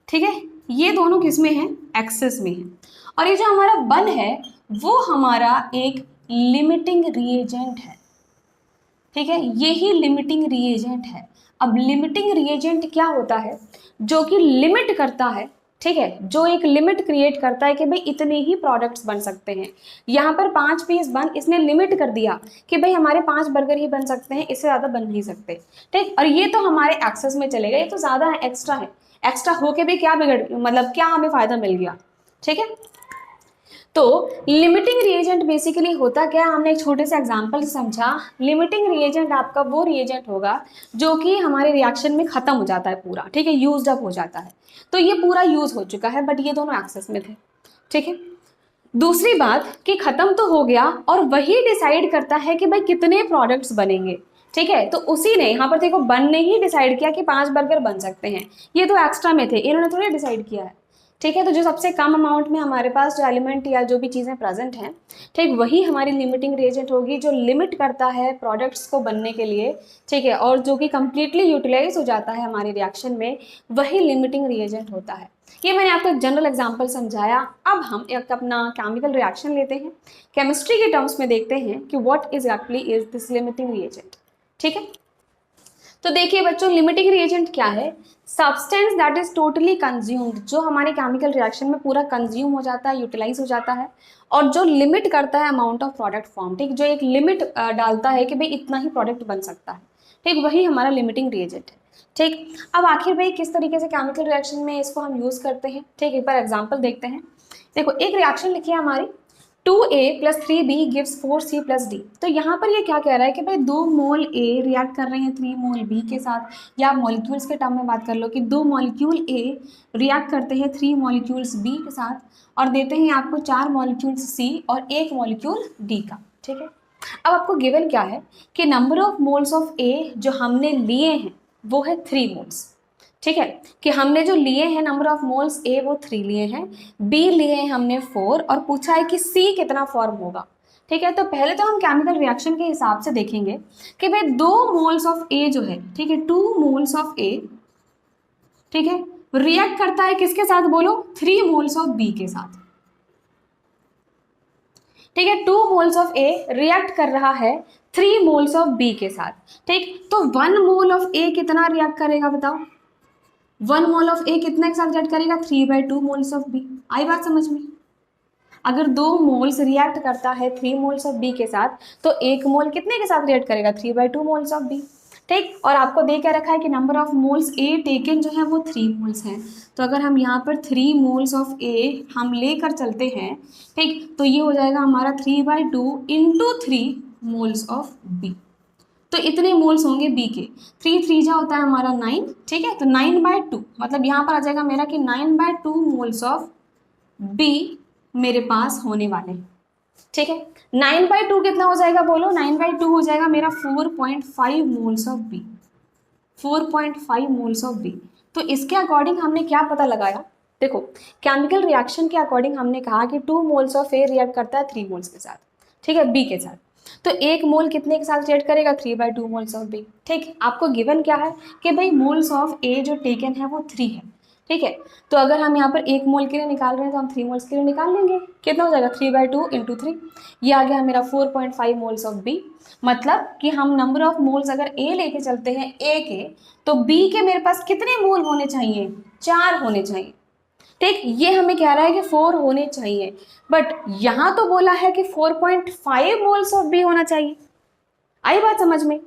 ठीक है, ये दोनों किस में है, एक्सेस में है, और ये जो हमारा बन है वो हमारा एक लिमिटिंग रिएजेंट है। ठीक है, ये ही लिमिटिंग रिएजेंट है। अब लिमिटिंग रिएजेंट क्या होता है, जो कि लिमिट करता है ठीक है, जो एक लिमिट क्रिएट करता है कि भाई इतने ही प्रोडक्ट्स बन सकते हैं। यहाँ पर 5 पीस बन, इसने लिमिट कर दिया कि भाई हमारे 5 बर्गर ही बन सकते हैं, इससे ज़्यादा बन नहीं सकते। ठीक, और ये तो हमारे एक्सेस में चलेगा, ये तो ज़्यादा है, एक्स्ट्रा है। एक्स्ट्रा होके भी क्या बिगड़, मतलब क्या हमें फ़ायदा मिल गया। ठीक है, तो लिमिटिंग रिएजेंट बेसिकली होता क्या है, हमने एक छोटे से एग्जांपल से समझा। लिमिटिंग रिएजेंट आपका वो रिएजेंट होगा जो कि हमारे रिएक्शन में खत्म हो जाता है पूरा। ठीक है, यूज्ड अप हो जाता है। तो ये पूरा यूज हो चुका है, बट ये दोनों एक्सेस में थे। ठीक है, दूसरी बात कि खत्म तो हो गया और वही डिसाइड करता है कि भाई कितने प्रोडक्ट्स बनेंगे। ठीक है, तो उसी ने यहाँ पर देखो बन ने ही डिसाइड किया कि 5 बर्गर बन सकते हैं, ये तो एक्स्ट्रा में थे, इन्होंने थोड़ी डिसाइड किया है। ठीक है, तो जो सबसे कम अमाउंट में हमारे पास जो एलिमेंट या जो भी चीज़ें प्रेजेंट हैं, ठीक, वही हमारी लिमिटिंग रिएजेंट होगी, जो लिमिट करता है प्रोडक्ट्स को बनने के लिए। ठीक है, और जो कि कंप्लीटली यूटिलाइज हो जाता है हमारे रिएक्शन में, वही लिमिटिंग रिएजेंट होता है। ये मैंने आपको एक जनरल एग्जांपल समझाया। अब हम एक अपना केमिकल रिएक्शन लेते हैं, केमिस्ट्री के टर्म्स में देखते हैं कि what exactly is this limiting reagent. ठीक है, तो देखिए बच्चों, लिमिटिंग रिएजेंट क्या है? Substance that is totally consumed, जो हमारे केमिकल रिएक्शन में पूरा कंज्यूम हो जाता है, यूटिलाइज हो जाता है, और जो लिमिट करता है अमाउंट ऑफ प्रोडक्ट फॉर्म। ठीक, जो एक लिमिट डालता है कि भाई इतना ही प्रोडक्ट बन सकता है। ठीक, वही हमारा लिमिटिंग रिएजेंट है। ठीक, अब आखिर भाई किस तरीके से केमिकल रिएक्शन में इसको हम यूज करते हैं? ठीक, एक बार एग्जांपल देखते हैं। देखो, एक रिएक्शन लिखी है हमारी, 2A + 3B gives 4C + D। तो यहाँ पर ये क्या कह रहा है कि भाई 2 मोल A रिएक्ट कर रहे हैं 3 मोल B के साथ, या मॉलिक्यूल्स के टर्म में बात कर लो कि 2 मॉलिक्यूल A रिएक्ट करते हैं 3 मॉलिक्यूल्स B के साथ, और देते हैं आपको 4 मॉलिक्यूल्स C और 1 मॉलिक्यूल D का। ठीक है, अब आपको गिवन क्या है कि number of moles of A जो हमने लिए हैं वो है 3 मोल्स। ठीक है, कि हमने जो लिए हैं नंबर ऑफ मोल्स ए वो 3 लिए हैं, बी लिए हैं हमने 4, और पूछा है कि सी कितना फॉर्म होगा। ठीक है, तो पहले तो हम केमिकल रिएक्शन के हिसाब से देखेंगे कि भाई 2 मोल्स ऑफ ए जो है, ठीक है, 2 मोल्स ऑफ ए, ठीक है, रिएक्ट करता है किसके साथ बोलो? 3 मोल्स ऑफ बी के साथ। ठीक है, 2 मोल्स ऑफ ए रिएक्ट कर रहा है 3 मोल्स ऑफ बी के साथ। ठीक, तो 1 मोल ऑफ ए कितना रिएक्ट करेगा बताओ? 1 मोल ऑफ ए कितने के साथ रिएक्ट करेगा? 3/2 मोल्स ऑफ बी। आई बात समझ में? अगर 2 मोल्स रिएक्ट करता है 3 मोल्स ऑफ बी के साथ, तो 1 मोल कितने के साथ रिएक्ट करेगा? 3/2 मोल्स ऑफ बी। ठीक, और आपको दे क्या रखा है कि number of moles a taken जो है वो 3 मोल्स हैं। तो अगर हम यहाँ पर 3 मोल्स ऑफ ए हम लेकर चलते हैं, ठीक, तो ये हो जाएगा हमारा 3/2 × 3 मोल्स ऑफ बी। तो इतने मोल्स होंगे बी के। 3 3 जा होता है हमारा 9। ठीक है, तो 9/2 मतलब यहाँ पर आ जाएगा मेरा कि 9/2 मोल्स ऑफ बी मेरे पास होने वाले। ठीक है, 9/2 कितना हो जाएगा बोलो? 9/2 हो जाएगा मेरा 4.5 moles of B. 4.5 moles of B. तो इसके अकॉर्डिंग हमने क्या पता लगाया? देखो, केमिकल रिएक्शन के अकॉर्डिंग हमने कहा कि 2 मोल्स ऑफ ए रिएक्ट करता है 3 मोल्स के साथ, ठीक है, बी के साथ। तो 1 मोल कितने के साथ रिएक्ट करेगा? 3/2 मोल्स ऑफ बी। ठीक, आपको गिवन क्या है कि भाई मोल्स ऑफ ए जो टेकन है वो 3 है। ठीक है, तो अगर हम यहाँ पर 1 मोल के लिए निकाल रहे हैं तो हम 3 मोल्स के लिए निकाल लेंगे। कितना हो जाएगा? 3/2 × 3। ये आ गया मेरा 4.5 मोल्स ऑफ बी। मतलब कि हम नंबर ऑफ मोल्स अगर ए लेके चलते हैं ए के, तो बी के मेरे पास कितने मोल होने चाहिए? 4 होने चाहिए। ठीक, ये हमें कह रहा है कि 4 होने चाहिए, बट यहाँ तो बोला है कि 4.5 मोल्स ऑफ बी होना चाहिए। आई बात समझ में?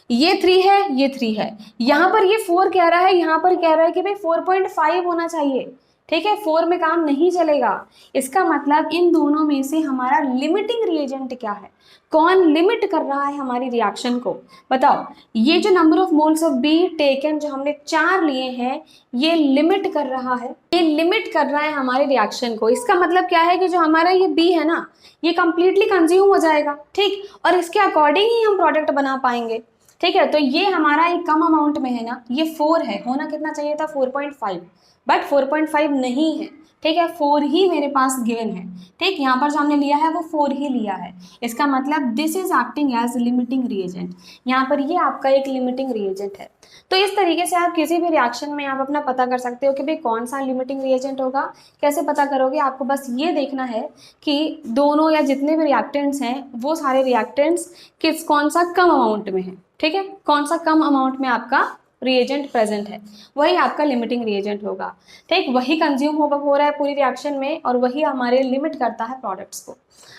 ये 3 है, ये 3 है, यहाँ पर ये 4 कह रहा है, यहाँ पर कह रहा है कि भाई 4.5 होना चाहिए। ठीक है, 4 में काम नहीं चलेगा। इसका मतलब इन दोनों में से हमारा लिमिटिंग रिएजेंट क्या है? कौन लिमिट कर रहा है हमारी रिएक्शन को? बताओ, ये जो number of moles of be taken जो हमने 4 लिए हैं, ये लिमिट कर रहा है, ये लिमिट कर रहा है हमारे रिएक्शन को। इसका मतलब क्या है कि जो हमारा ये बी है ना, ये कंप्लीटली कंज्यूम हो जाएगा। ठीक, और इसके अकॉर्डिंग ही हम प्रोडक्ट बना पाएंगे। ठीक है, तो ये हमारा एक कम अमाउंट में है ना, ये 4 है, होना कितना चाहिए था? 4.5, बट 4.5 नहीं है। ठीक है, 4 ही मेरे पास गिवन है। ठीक, यहाँ पर जो हमने लिया है वो 4 ही लिया है। इसका मतलब this is acting as limiting reagent. यहाँ पर ये आपका एक लिमिटिंग रिएजेंट है। तो इस तरीके से आप किसी भी रिएक्शन में आप अपना पता कर सकते हो कि भाई कौन सा लिमिटिंग रिएजेंट होगा। कैसे पता करोगे? आपको बस ये देखना है कि दोनों या जितने भी रिएक्टेंट्स हैं वो सारे रिएक्टेंट्स कौन सा कम अमाउंट में है। ठीक है, कौन सा कम अमाउंट में आपका रिएजेंट प्रेजेंट है वही आपका लिमिटिंग रिएजेंट होगा। ठीक, वही कंज्यूम हो रहा है पूरी रिएक्शन में और वही हमारे लिमिट करता है प्रोडक्ट्स को।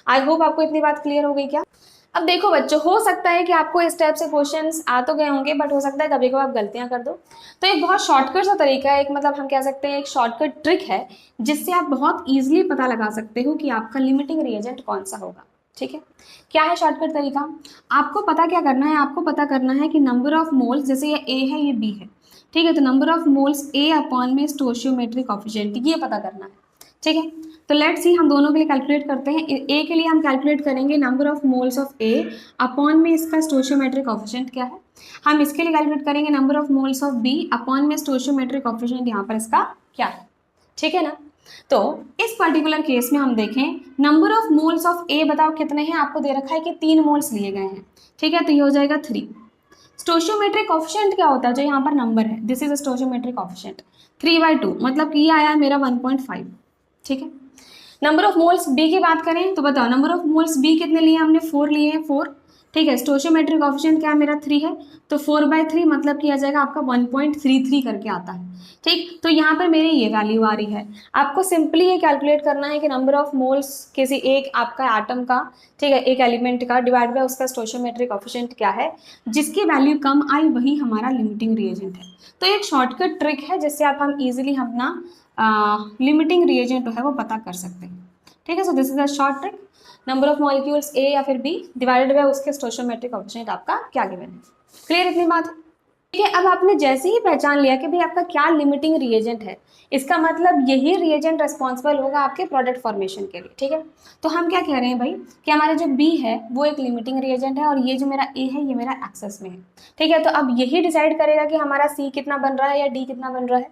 आई होप आपको इतनी बात क्लियर हो गई क्या। अब देखो बच्चों, हो सकता है कि आपको इस टाइप से क्वेश्चंस आ तो गए होंगे, बट हो सकता है कभी कभी आप गलतियां कर दो। तो एक बहुत शॉर्टकट सा तरीका है, एक मतलब हम कह सकते हैं एक शॉर्टकट ट्रिक है जिससे आप बहुत ईजिली पता लगा सकते हो कि आपका लिमिटिंग रिएजेंट कौन सा होगा। ठीक है, क्या है शॉर्टकट तरीका, आपको पता क्या करना है, आपको पता करना है कि नंबर ऑफ मोल्स, जैसे ये ए है ये बी है, ठीक है, तो number of moles A upon में स्टोशियोमेट्रिक कोएफिशिएंट ये पता करना है। ठीक है, तो लेट्स सी हम दोनों के लिए कैलकुलेट करते हैं। ए के लिए हम कैलकुलेट करेंगे number of moles of A upon में इसका स्टोशियोमेट्रिक कोएफिशिएंट क्या है। हम इसके लिए कैलकुलेट करेंगे number of moles of B upon में स्टोशियोमेट्रिक कोएफिशिएंट यहाँ पर इसका क्या है। ठीक है ना, तो इस पर्टिकुलर केस में हम देखें नंबर ऑफ मोल्स ऑफ ए बताओ कितने हैं, आपको दे रखा है कि 3 मोल्स लिए गए हैं। ठीक है, तो ये हो जाएगा 3। स्टोशियोमेट्रिक कोएफिशिएंट क्या होता है, जो यहाँ पर नंबर है, दिस इज स्टोशियोमेट्रिक कोएफिशिएंट 3/2, मतलब कि ये आया मेरा 1.5। ठीक है, नंबर ऑफ मोल्स बी की बात करें तो बताओ नंबर ऑफ मोल्स बी कितने लिए हमने, 4 लिए हैं, 4। ठीक है, स्टोशियोमेट्रिक कोएफिशिएंट क्या है मेरा 3 है, तो 4/3 मतलब कि आ जाएगा आपका 1.33 करके आता है। ठीक, तो यहाँ पर मेरी ये वैल्यू आ रही है। आपको सिंपली ये कैलकुलेट करना है कि नंबर ऑफ मोल्स किसी एक आपका एटम का, ठीक है, एक एलिमेंट का डिवाइड बाय उसका स्टोशियोमेट्रिक कोएफिशिएंट क्या है, जिसकी वैल्यू कम आई वही हमारा लिमिटिंग रिएजेंट है। तो एक शॉर्टकट ट्रिक है जिससे हम इजीली अपना लिमिटिंग रिएजेंट है वो पता कर सकते हैं। ठीक है, so this is a short trick, number of molecules A या फिर बी डिवाइडेड बाय उसके स्टोशियोमेट्रिक कोएफिशिएंट आपका क्या गिवन है। क्लियर इतनी बात है। ठीक है, अब आपने जैसे ही पहचान लिया कि भाई आपका क्या लिमिटिंग रिएजेंट है, इसका मतलब यही रिएजेंट रिस्पॉन्सिबल होगा आपके प्रोडक्ट फॉर्मेशन के लिए। ठीक है, तो हम क्या कह रहे हैं भाई कि हमारा जो बी है वो एक लिमिटिंग रिएजेंट है और ये जो मेरा ए है ये मेरा एक्सेस में है। ठीक है, तो अब यही डिसाइड करेगा कि हमारा सी कितना बन रहा है या डी कितना बन रहा है।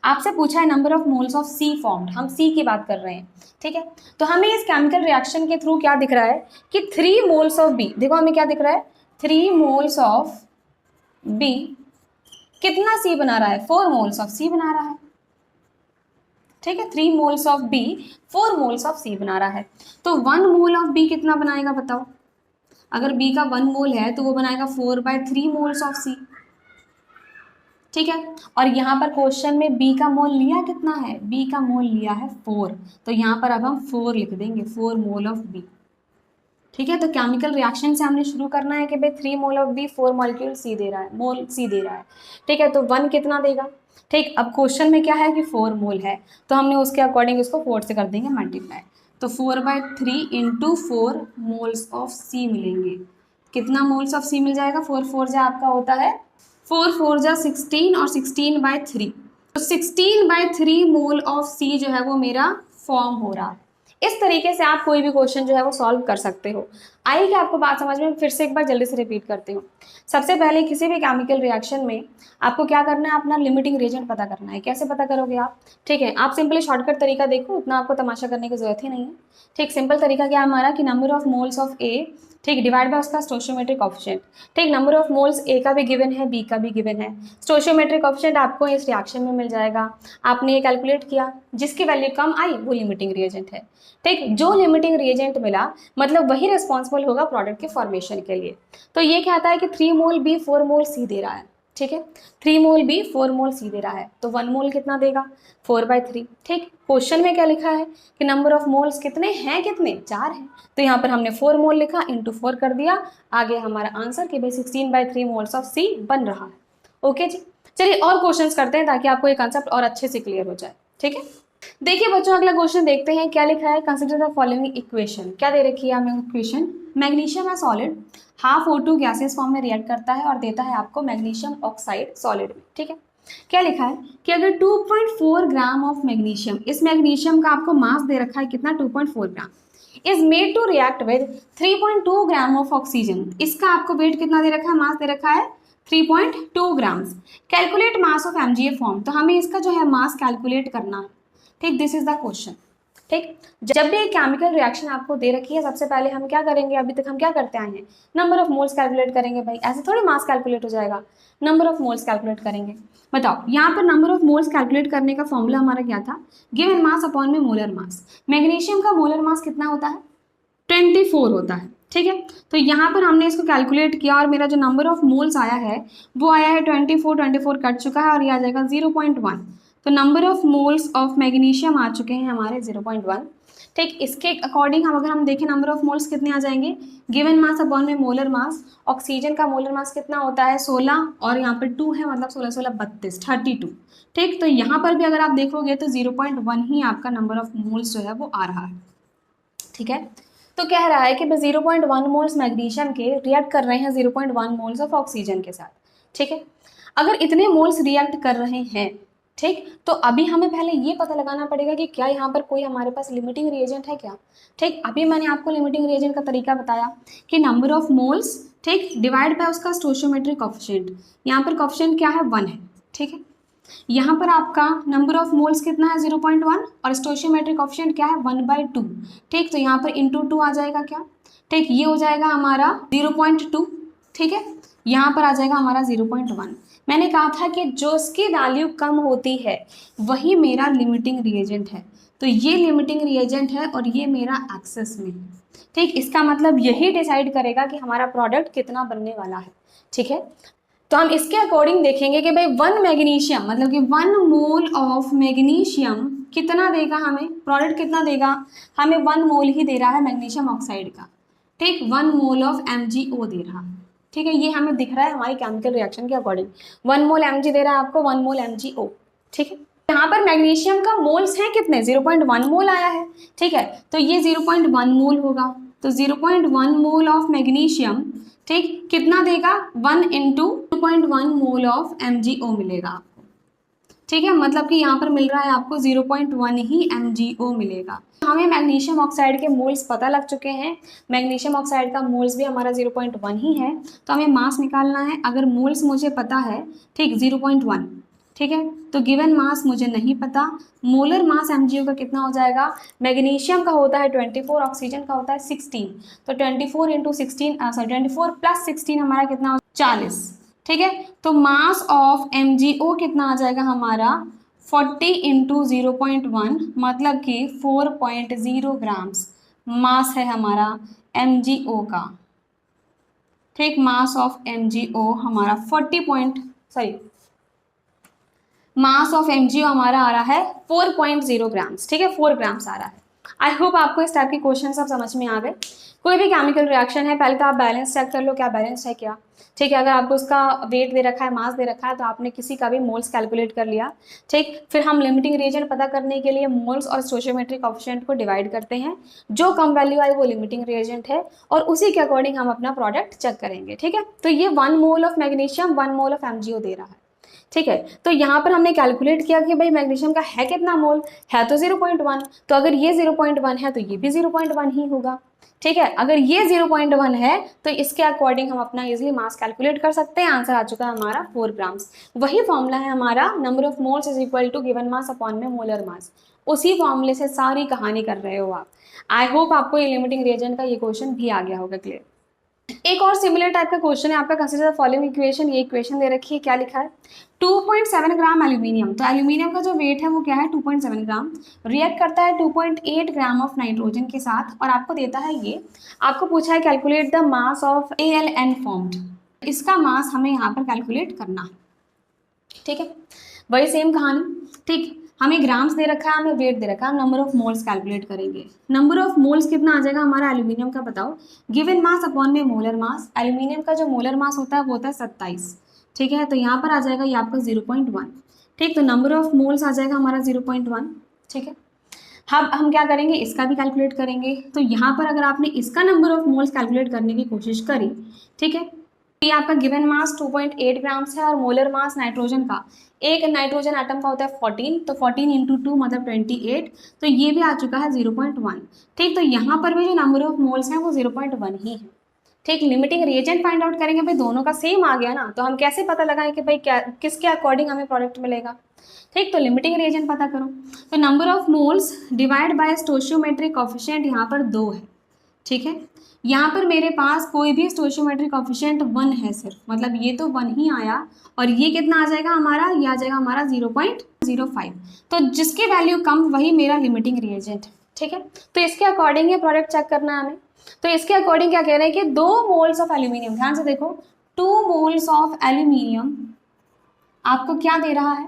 आपसे पूछा है number of moles of C formed, हम सी की बात कर रहे हैं। ठीक है, तो हमें इस केमिकल रिएक्शन के थ्रू क्या दिख रहा है कि 3 मोल्स ऑफ बी, देखो हमें क्या दिख रहा है, 3 मोल्स ऑफ बी कितना सी बना रहा है, 4 मोल्स ऑफ सी बना रहा है। ठीक है, 3 moles of B 4 moles of C बना रहा है। तो 1 मोल ऑफ बी कितना बनाएगा बताओ, अगर बी का 1 मोल है तो वो बनाएगा 4/3 मोल्स ऑफ सी। ठीक है, और यहाँ पर क्वेश्चन में बी का मोल लिया कितना है, बी का मोल लिया है 4, तो यहाँ पर अब हम 4 लिख देंगे, 4 मोल ऑफ बी। ठीक है, तो केमिकल रिएक्शन से हमने शुरू करना है कि भाई 3 mole of B 4 molecule C दे रहा है, मोल सी दे रहा है। ठीक है, तो 1 कितना देगा। ठीक, अब क्वेश्चन में क्या है कि 4 मोल है, तो हमने उसके अकॉर्डिंग इसको 4 से कर देंगे मल्टीप्लाई, तो 4/3 इंटू 4 मोल्स ऑफ सी मिलेंगे। कितना मोल्स ऑफ सी मिल जाएगा, 4 4 जा आपका होता है 4 4 जा 16 और 16/3, तो 16/3 मोल ऑफ सी जो है वो मेरा फॉर्म हो रहा है। इस तरीके से आप कोई भी क्वेश्चन जो है वो सॉल्व कर सकते हो। आई क्या आपको बात समझ में, फिर से एक बार जल्दी से रिपीट करती हूँ। सबसे पहले किसी भी केमिकल रिएक्शन में आपको क्या करना है, अपना लिमिटिंग रिएजेंट पता करना है। कैसे पता करोगे आप, ठीक है, आप सिंपली शॉर्टकट तरीका देखो, उतना आपको तमाशा करने की जरूरत ही नहीं है। ठीक, सिंपल तरीका क्या हमारा कि नंबर ऑफ मोल्स ऑफ ए, ठीक, डिवाइड बाय उसका स्टोशियोमेट्रिक कोएफिशिएंट। ठीक, नंबर ऑफ मोल्स ए का भी गिवन है, बी का भी गिवन है, स्टोशियोमेट्रिक कोएफिशिएंट आपको इस रिएक्शन में मिल जाएगा। आपने ये कैलकुलेट किया, जिसकी वैल्यू कम आई वो लिमिटिंग रिएजेंट है। ठीक, जो लिमिटिंग रिएजेंट मिला मतलब वही रिस्पॉन्सिबल होगा प्रोडक्ट के फॉर्मेशन के लिए। तो ये क्या आता है कि 3 मोल बी 4 मोल सी दे रहा है। ठीक है, 3 मोल बी 4 मोल सी दे रहा है, तो 1 मोल कितना देगा, 4/3। ठीक, क्वेश्चन में क्या लिखा है कि नंबर ऑफ मोल्स कितने हैं, कितने 4 हैं, तो यहाँ पर हमने 4 मोल लिखा, इंटू 4 कर दिया, आगे हमारा आंसर कि भाई 16/3 मोल्स ऑफ सी बन रहा है। ओके जी, चलिए और क्वेश्चंस करते हैं ताकि आपको ये कंसेप्ट और अच्छे से क्लियर हो जाए। ठीक है, देखिए बच्चों अगला क्वेश्चन देखते हैं क्या लिखा है। कंसीडर द फॉलोइंग इक्वेशन, क्या दे रखी है हमें इक्वेशन, मैग्नीशियम है solid, half O2 gases form में रिएक्ट करता है और देता है आपको मैग्नीशियम ऑक्साइड सॉलिड में। ठीक है, क्या लिखा है कि अगर 2.4 ग्राम ऑफ मैग्नीशियम, इस मैग्नीशियम का आपको मास दे रखा है कितना 2.4 gram, is made to react with 3.2 gram of oxygen, इसका आपको वेट कितना दे रखा है, मास दे रखा है 3.2 grams. Calculate mass of MgA form, तो हमें इसका जो है मास कैलकुलेट करना है। ठीक, दिस इज द क्वेश्चन। ठीक, जब भी एक केमिकल रिएक्शन आपको दे रखी है सबसे पहले हम क्या करेंगे, अभी तक हम क्या करते आए हैं, नंबर ऑफ मोल्स कैलकुलेट करेंगे। भाई ऐसे थोड़ी मास कैलकुलेट हो जाएगा, नंबर ऑफ मोल्स कैलकुलेट करेंगे। बताओ यहाँ पर नंबर ऑफ मोल्स कैलकुलेट करने का फॉर्मूला हमारा क्या था, गिवन मास अपॉन में मोलर मास। मैग्नीशियम का मोलर मास कितना होता है 24 होता है। ठीक है। तो यहाँ पर हमने इसको कैलकुलेट किया और मेरा जो नंबर ऑफ मोल्स आया है वो आया है 24 कट चुका है और ये आ जाएगा 0.1। तो number of moles of magnesium आ चुके हैं हमारे 0.1। ठीक, इसके अकॉर्डिंग अगर हम देखें नंबर ऑफ मोल्स कितने आ जाएंगे, गिवन मास अपॉन में मोलर मास। ऑक्सीजन का मोलर मास कितना होता है 16 और यहाँ पर 2 है, मतलब 16 16 32 32। ठीक, तो यहाँ पर भी अगर आप देखोगे तो 0.1 ही आपका नंबर ऑफ मोल्स जो है वो आ रहा है। ठीक है, तो कह रहा है कि 0.1 मोल्स मैग्नीशियम के रिएक्ट कर रहे हैं 0.1 मोल्स ऑफ ऑक्सीजन के साथ। ठीक है, अगर इतने मोल्स रिएक्ट कर रहे हैं, ठीक, तो अभी हमें पहले ये पता लगाना पड़ेगा कि क्या यहाँ पर कोई हमारे पास लिमिटिंग रिएजेंट है क्या। ठीक, अभी मैंने आपको लिमिटिंग रिएजेंट का तरीका बताया कि नंबर ऑफ मोल्स, ठीक, डिवाइड बाय उसका स्टोइचियोमेट्रिक कोएफिशिएंट। यहाँ पर कोएफिशिएंट क्या है 1 है। ठीक है, यहाँ पर आपका नंबर ऑफ मोल्स कितना है 0.1 और स्टोइचियोमेट्रिक कोएफिशिएंट क्या है 1/2। ठीक, तो यहाँ पर इंटू 2 आ जाएगा क्या। ठीक, ये हो जाएगा हमारा 0.2। ठीक है, यहाँ पर आ जाएगा हमारा 0.1। मैंने कहा था कि जो इसकी वैल्यू कम होती है वही मेरा लिमिटिंग रिएजेंट है। तो ये लिमिटिंग रिएजेंट है और ये मेरा एक्सेस में है। ठीक, इसका मतलब यही डिसाइड करेगा कि हमारा प्रोडक्ट कितना बनने वाला है। ठीक है, तो हम इसके अकॉर्डिंग देखेंगे कि भाई 1 मैग्नीशियम मतलब कि 1 मोल ऑफ मैग्नीशियम कितना देगा हमें, प्रोडक्ट कितना देगा हमें, 1 मोल ही दे रहा है मैग्नीशियम ऑक्साइड का। ठीक, 1 मोल ऑफ MgO दे रहा है। ठीक है, ये हमें दिख रहा है हमारी केमिकल रिएक्शन के अकॉर्डिंग 1 मोल Mg दे रहा है आपको, 1 मोल MgO। ठीक है, यहाँ पर मैग्नीशियम का मोल्स हैं कितने, 0.1 मोल आया है। ठीक है, तो ये 0.1 मोल होगा, तो 0.1 मोल ऑफ मैग्नीशियम, ठीक, कितना देगा 1 इंटू 2.1 मोल ऑफ MgO मिलेगा आपको। ठीक है, मतलब कि यहाँ पर मिल रहा है आपको 0.1 ही MgO मिलेगा। हमें मैग्नीशियम ऑक्साइड के मोल्स पता लग चुके हैं, मैग्नीशियम ऑक्साइड का मोल्स भी हमारा 0.1 ही है। तो हमें मास निकालना है, अगर मोल्स मुझे पता है, ठीक, 0.1, ठीक है, तो गिवन मास मुझे नहीं पता। मोलर मास MgO का कितना हो जाएगा, मैग्नीशियम का होता है 24, ऑक्सीजन का होता है 16। तो 24 इंटू 16 सॉरी 24 प्लस 16 हमारा कितना 40। ठीक है, तो मास ऑफ MgO कितना आ जाएगा हमारा 40 इंटू 0.1 मतलब कि 4.0 ग्राम्स मास है हमारा MgO का। ठीक, मास ऑफ MgO हमारा मास ऑफ MgO हमारा आ रहा है 4.0 ग्राम्स। ठीक है, 4 ग्राम्स आ रहा है। आई होप आपको इस टाइप के क्वेश्चन सब समझ में आ गए। कोई भी केमिकल रिएक्शन है पहले तो आप बैलेंस चेक कर लो क्या बैलेंस है क्या। ठीक है, अगर आपको उसका वेट दे रखा है, मास दे रखा है, तो आपने किसी का भी मोल्स कैलकुलेट कर लिया। ठीक, फिर हम लिमिटिंग रिएजेंट पता करने के लिए मोल्स और स्टोइचियोमेट्रिक कोएफिशिएंट को डिवाइड करते हैं, जो कम वैल्यू आए वो लिमिटिंग रिएजेंट है और उसी के अकॉर्डिंग हम अपना प्रोडक्ट चेक करेंगे। ठीक है, तो ये 1 mole of magnesium 1 mole of MgO दे रहा है। ठीक है, तो यहाँ पर हमने कैलकुलेट किया कि भाई मैग्नीशियम का है कितना मोल, है तो 0.1, तो अगर ये 0.1 है तो ये भी 0.1 ही होगा। ठीक है, अगर ये 0.1 है तो इसके अकॉर्डिंग हम अपना इजीली मास कैलकुलेट कर सकते हैं। आंसर आ चुका है हमारा 4 ग्राम्स। वही फॉर्मूला है हमारा number of moles is equal to given mass upon में मोलर मास। उसी फॉर्मूले से सारी कहानी कर रहे हो आप। आई होप आपको ये लिमिटिंग रिएजेंट का ये क्वेश्चन भी आ गया होगा क्लियर। एक और सिमिलर टाइप का क्वेश्चन है आपका, कंसीडर द फॉलोइंग इक्वेशन। ये इक्वेशन दे रखी है, क्या लिखा है 2.7 ग्राम एल्यूमिनियम। तो एल्यूमिनियम का जो वेट है वो क्या है 2.7 ग्राम, रिएक्ट करता है 2.8 ग्राम ऑफ नाइट्रोजन के साथ और आपको देता है ये, आपको पूछा है calculate the mass of AlN formed. इसका मास हमें यहाँ पर कैलकुलेट करना है। ठीक है, वही सेम कहानी। ठीक, हमें ग्राम्स दे रखा है, हमें वेट दे रखा है, हम नंबर ऑफ मोल्स कैलकुलेट करेंगे। नंबर ऑफ मोल्स कितना आ जाएगा हमारा एल्यूमिनियम का बताओ, गिवन मास अपॉन में मोलर मास। एल्यूमिनियम का जो मोलर मास होता है वो होता है 27। ठीक है, तो यहाँ पर आ जाएगा ये आपका 0.1। ठीक, तो नंबर ऑफ मोल्स आ जाएगा हमारा 0.1। ठीक है, अब हम क्या करेंगे, इसका भी कैलकुलेट करेंगे। तो यहाँ पर अगर आपने इसका नंबर ऑफ मोल्स कैलकुलेट करने की कोशिश करी, ठीक है, ये आपका गिवन मास 2.8 ग्राम्स है और मोलर मास नाइट्रोजन का, एक नाइट्रोजन एटम का होता है 14, तो 14 इंटू 2 मतलब 28, तो ये भी आ चुका है 0.1। ठीक, तो यहाँ पर भी जो नंबर ऑफ मोल्स हैं वो 0.1 ही है। ठीक, लिमिटिंग रिएजेंट फाइंड आउट करेंगे, भाई दोनों का सेम आ गया ना, तो हम कैसे पता लगाएं कि भाई क्या किसके अकॉर्डिंग हमें प्रोडक्ट मिलेगा। ठीक, तो लिमिटिंग रिएजेंट पता करो, तो number of moles divide by stoichiometric coefficient यहाँ पर 2 है। ठीक है, यहाँ पर मेरे पास कोई भी स्टोइचियोमेट्रिक कोएफिशिएंट 1 है सिर्फ, मतलब ये तो 1 ही आया और ये कितना आ जाएगा हमारा, ये आ जाएगा हमारा 0.05। तो जिसकी वैल्यू कम वही मेरा लिमिटिंग रिएजेंट है। ठीक है, तो इसके अकॉर्डिंग ये प्रोडक्ट चेक करना है हमें। तो इसके अकॉर्डिंग क्या कह रहे हैं कि 2 मोल्स ऑफ एल्यूमिनियम, ध्यान से देखो, 2 मोल्स ऑफ एल्यूमिनियम आपको क्या दे रहा है,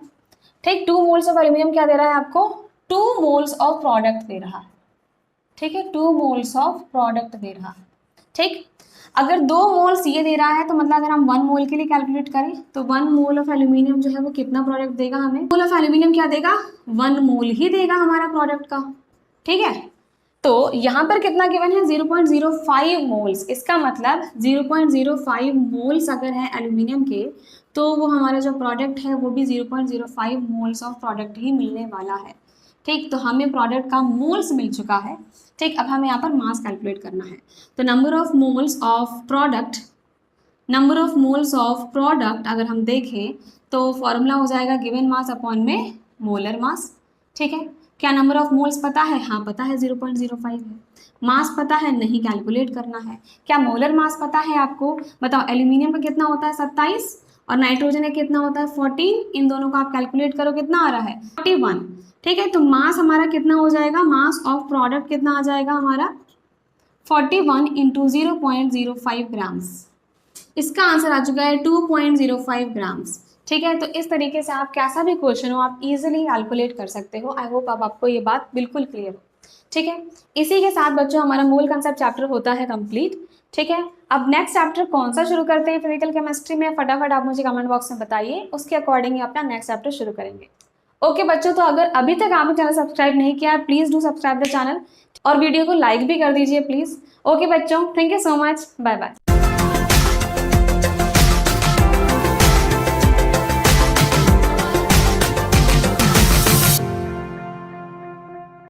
ठीक, 2 मोल्स ऑफ एल्यूमिनियम क्या दे रहा है आपको, 2 मोल्स ऑफ प्रोडक्ट दे रहा है, ठीक है, 2 मोल्स ऑफ प्रोडक्ट दे रहा है, ठीक। अगर 2 मोल्स ये दे रहा है तो मतलब अगर हम 1 मोल के लिए कैलकुलेट करें तो 1 मोल ऑफ एल्यूमिनियम जो है वो कितना प्रोडक्ट देगा हमें, मोल ऑफ एल्यूमिनियम क्या देगा, 1 मोल ही देगा हमारा प्रोडक्ट का, ठीक है। तो यहाँ पर कितना गिवन है, 0.05 मोल्स, इसका मतलब 0.05 मोल्स अगर है एल्यूमिनियम के तो वो हमारा जो प्रोडक्ट है वो भी 0.05 मोल्स ऑफ प्रोडक्ट ही मिलने वाला है, ठीक। तो हमें प्रोडक्ट का मोल्स मिल चुका है, ठीक। अब हमें यहाँ पर मास कैलकुलेट करना है, तो number of moles of product, number of moles of product अगर हम देखें तो फॉर्मूला हो जाएगा गिवन मास अपॉन में मोलर मास, ठीक है। क्या नंबर ऑफ मोल्स पता है, हाँ पता है 0.05 है, मास पता है नहीं, कैलकुलेट करना है। क्या मोलर मास पता है आपको, बताओ, एल्यूमिनियम का कितना होता है 27 और नाइट्रोजन का कितना होता है 14, इन दोनों का आप कैलकुलेट करो कितना आ रहा है 41, ठीक है। तो मास हमारा कितना हो जाएगा, मास ऑफ प्रोडक्ट कितना आ जाएगा हमारा 41 इंटू 0.05 ग्राम्स, इसका आंसर आ चुका है 2.05 ग्राम्स, ठीक है। तो इस तरीके से आप कैसा भी क्वेश्चन हो आप इजीली कैलकुलेट कर सकते हो। आई होप अब आपको ये बात बिल्कुल क्लियर हो, ठीक है। इसी के साथ बच्चों हमारा मूल कंसेप्ट चैप्टर होता है कंप्लीट, ठीक है। अब नेक्स्ट चैप्टर कौन सा शुरू करते हैं फिजिकल केमिस्ट्री में, फटाफट आप मुझे कमेंट बॉक्स में बताइए, उसके अकॉर्डिंग ही अपना नेक्स्ट चैप्टर शुरू करेंगे। ओके बच्चों, तो अगर अभी तक आपने चैनल सब्सक्राइब नहीं किया है please do subscribe the channel और वीडियो को लाइक भी कर दीजिए प्लीज। ओके बच्चों, thank you so much, bye bye.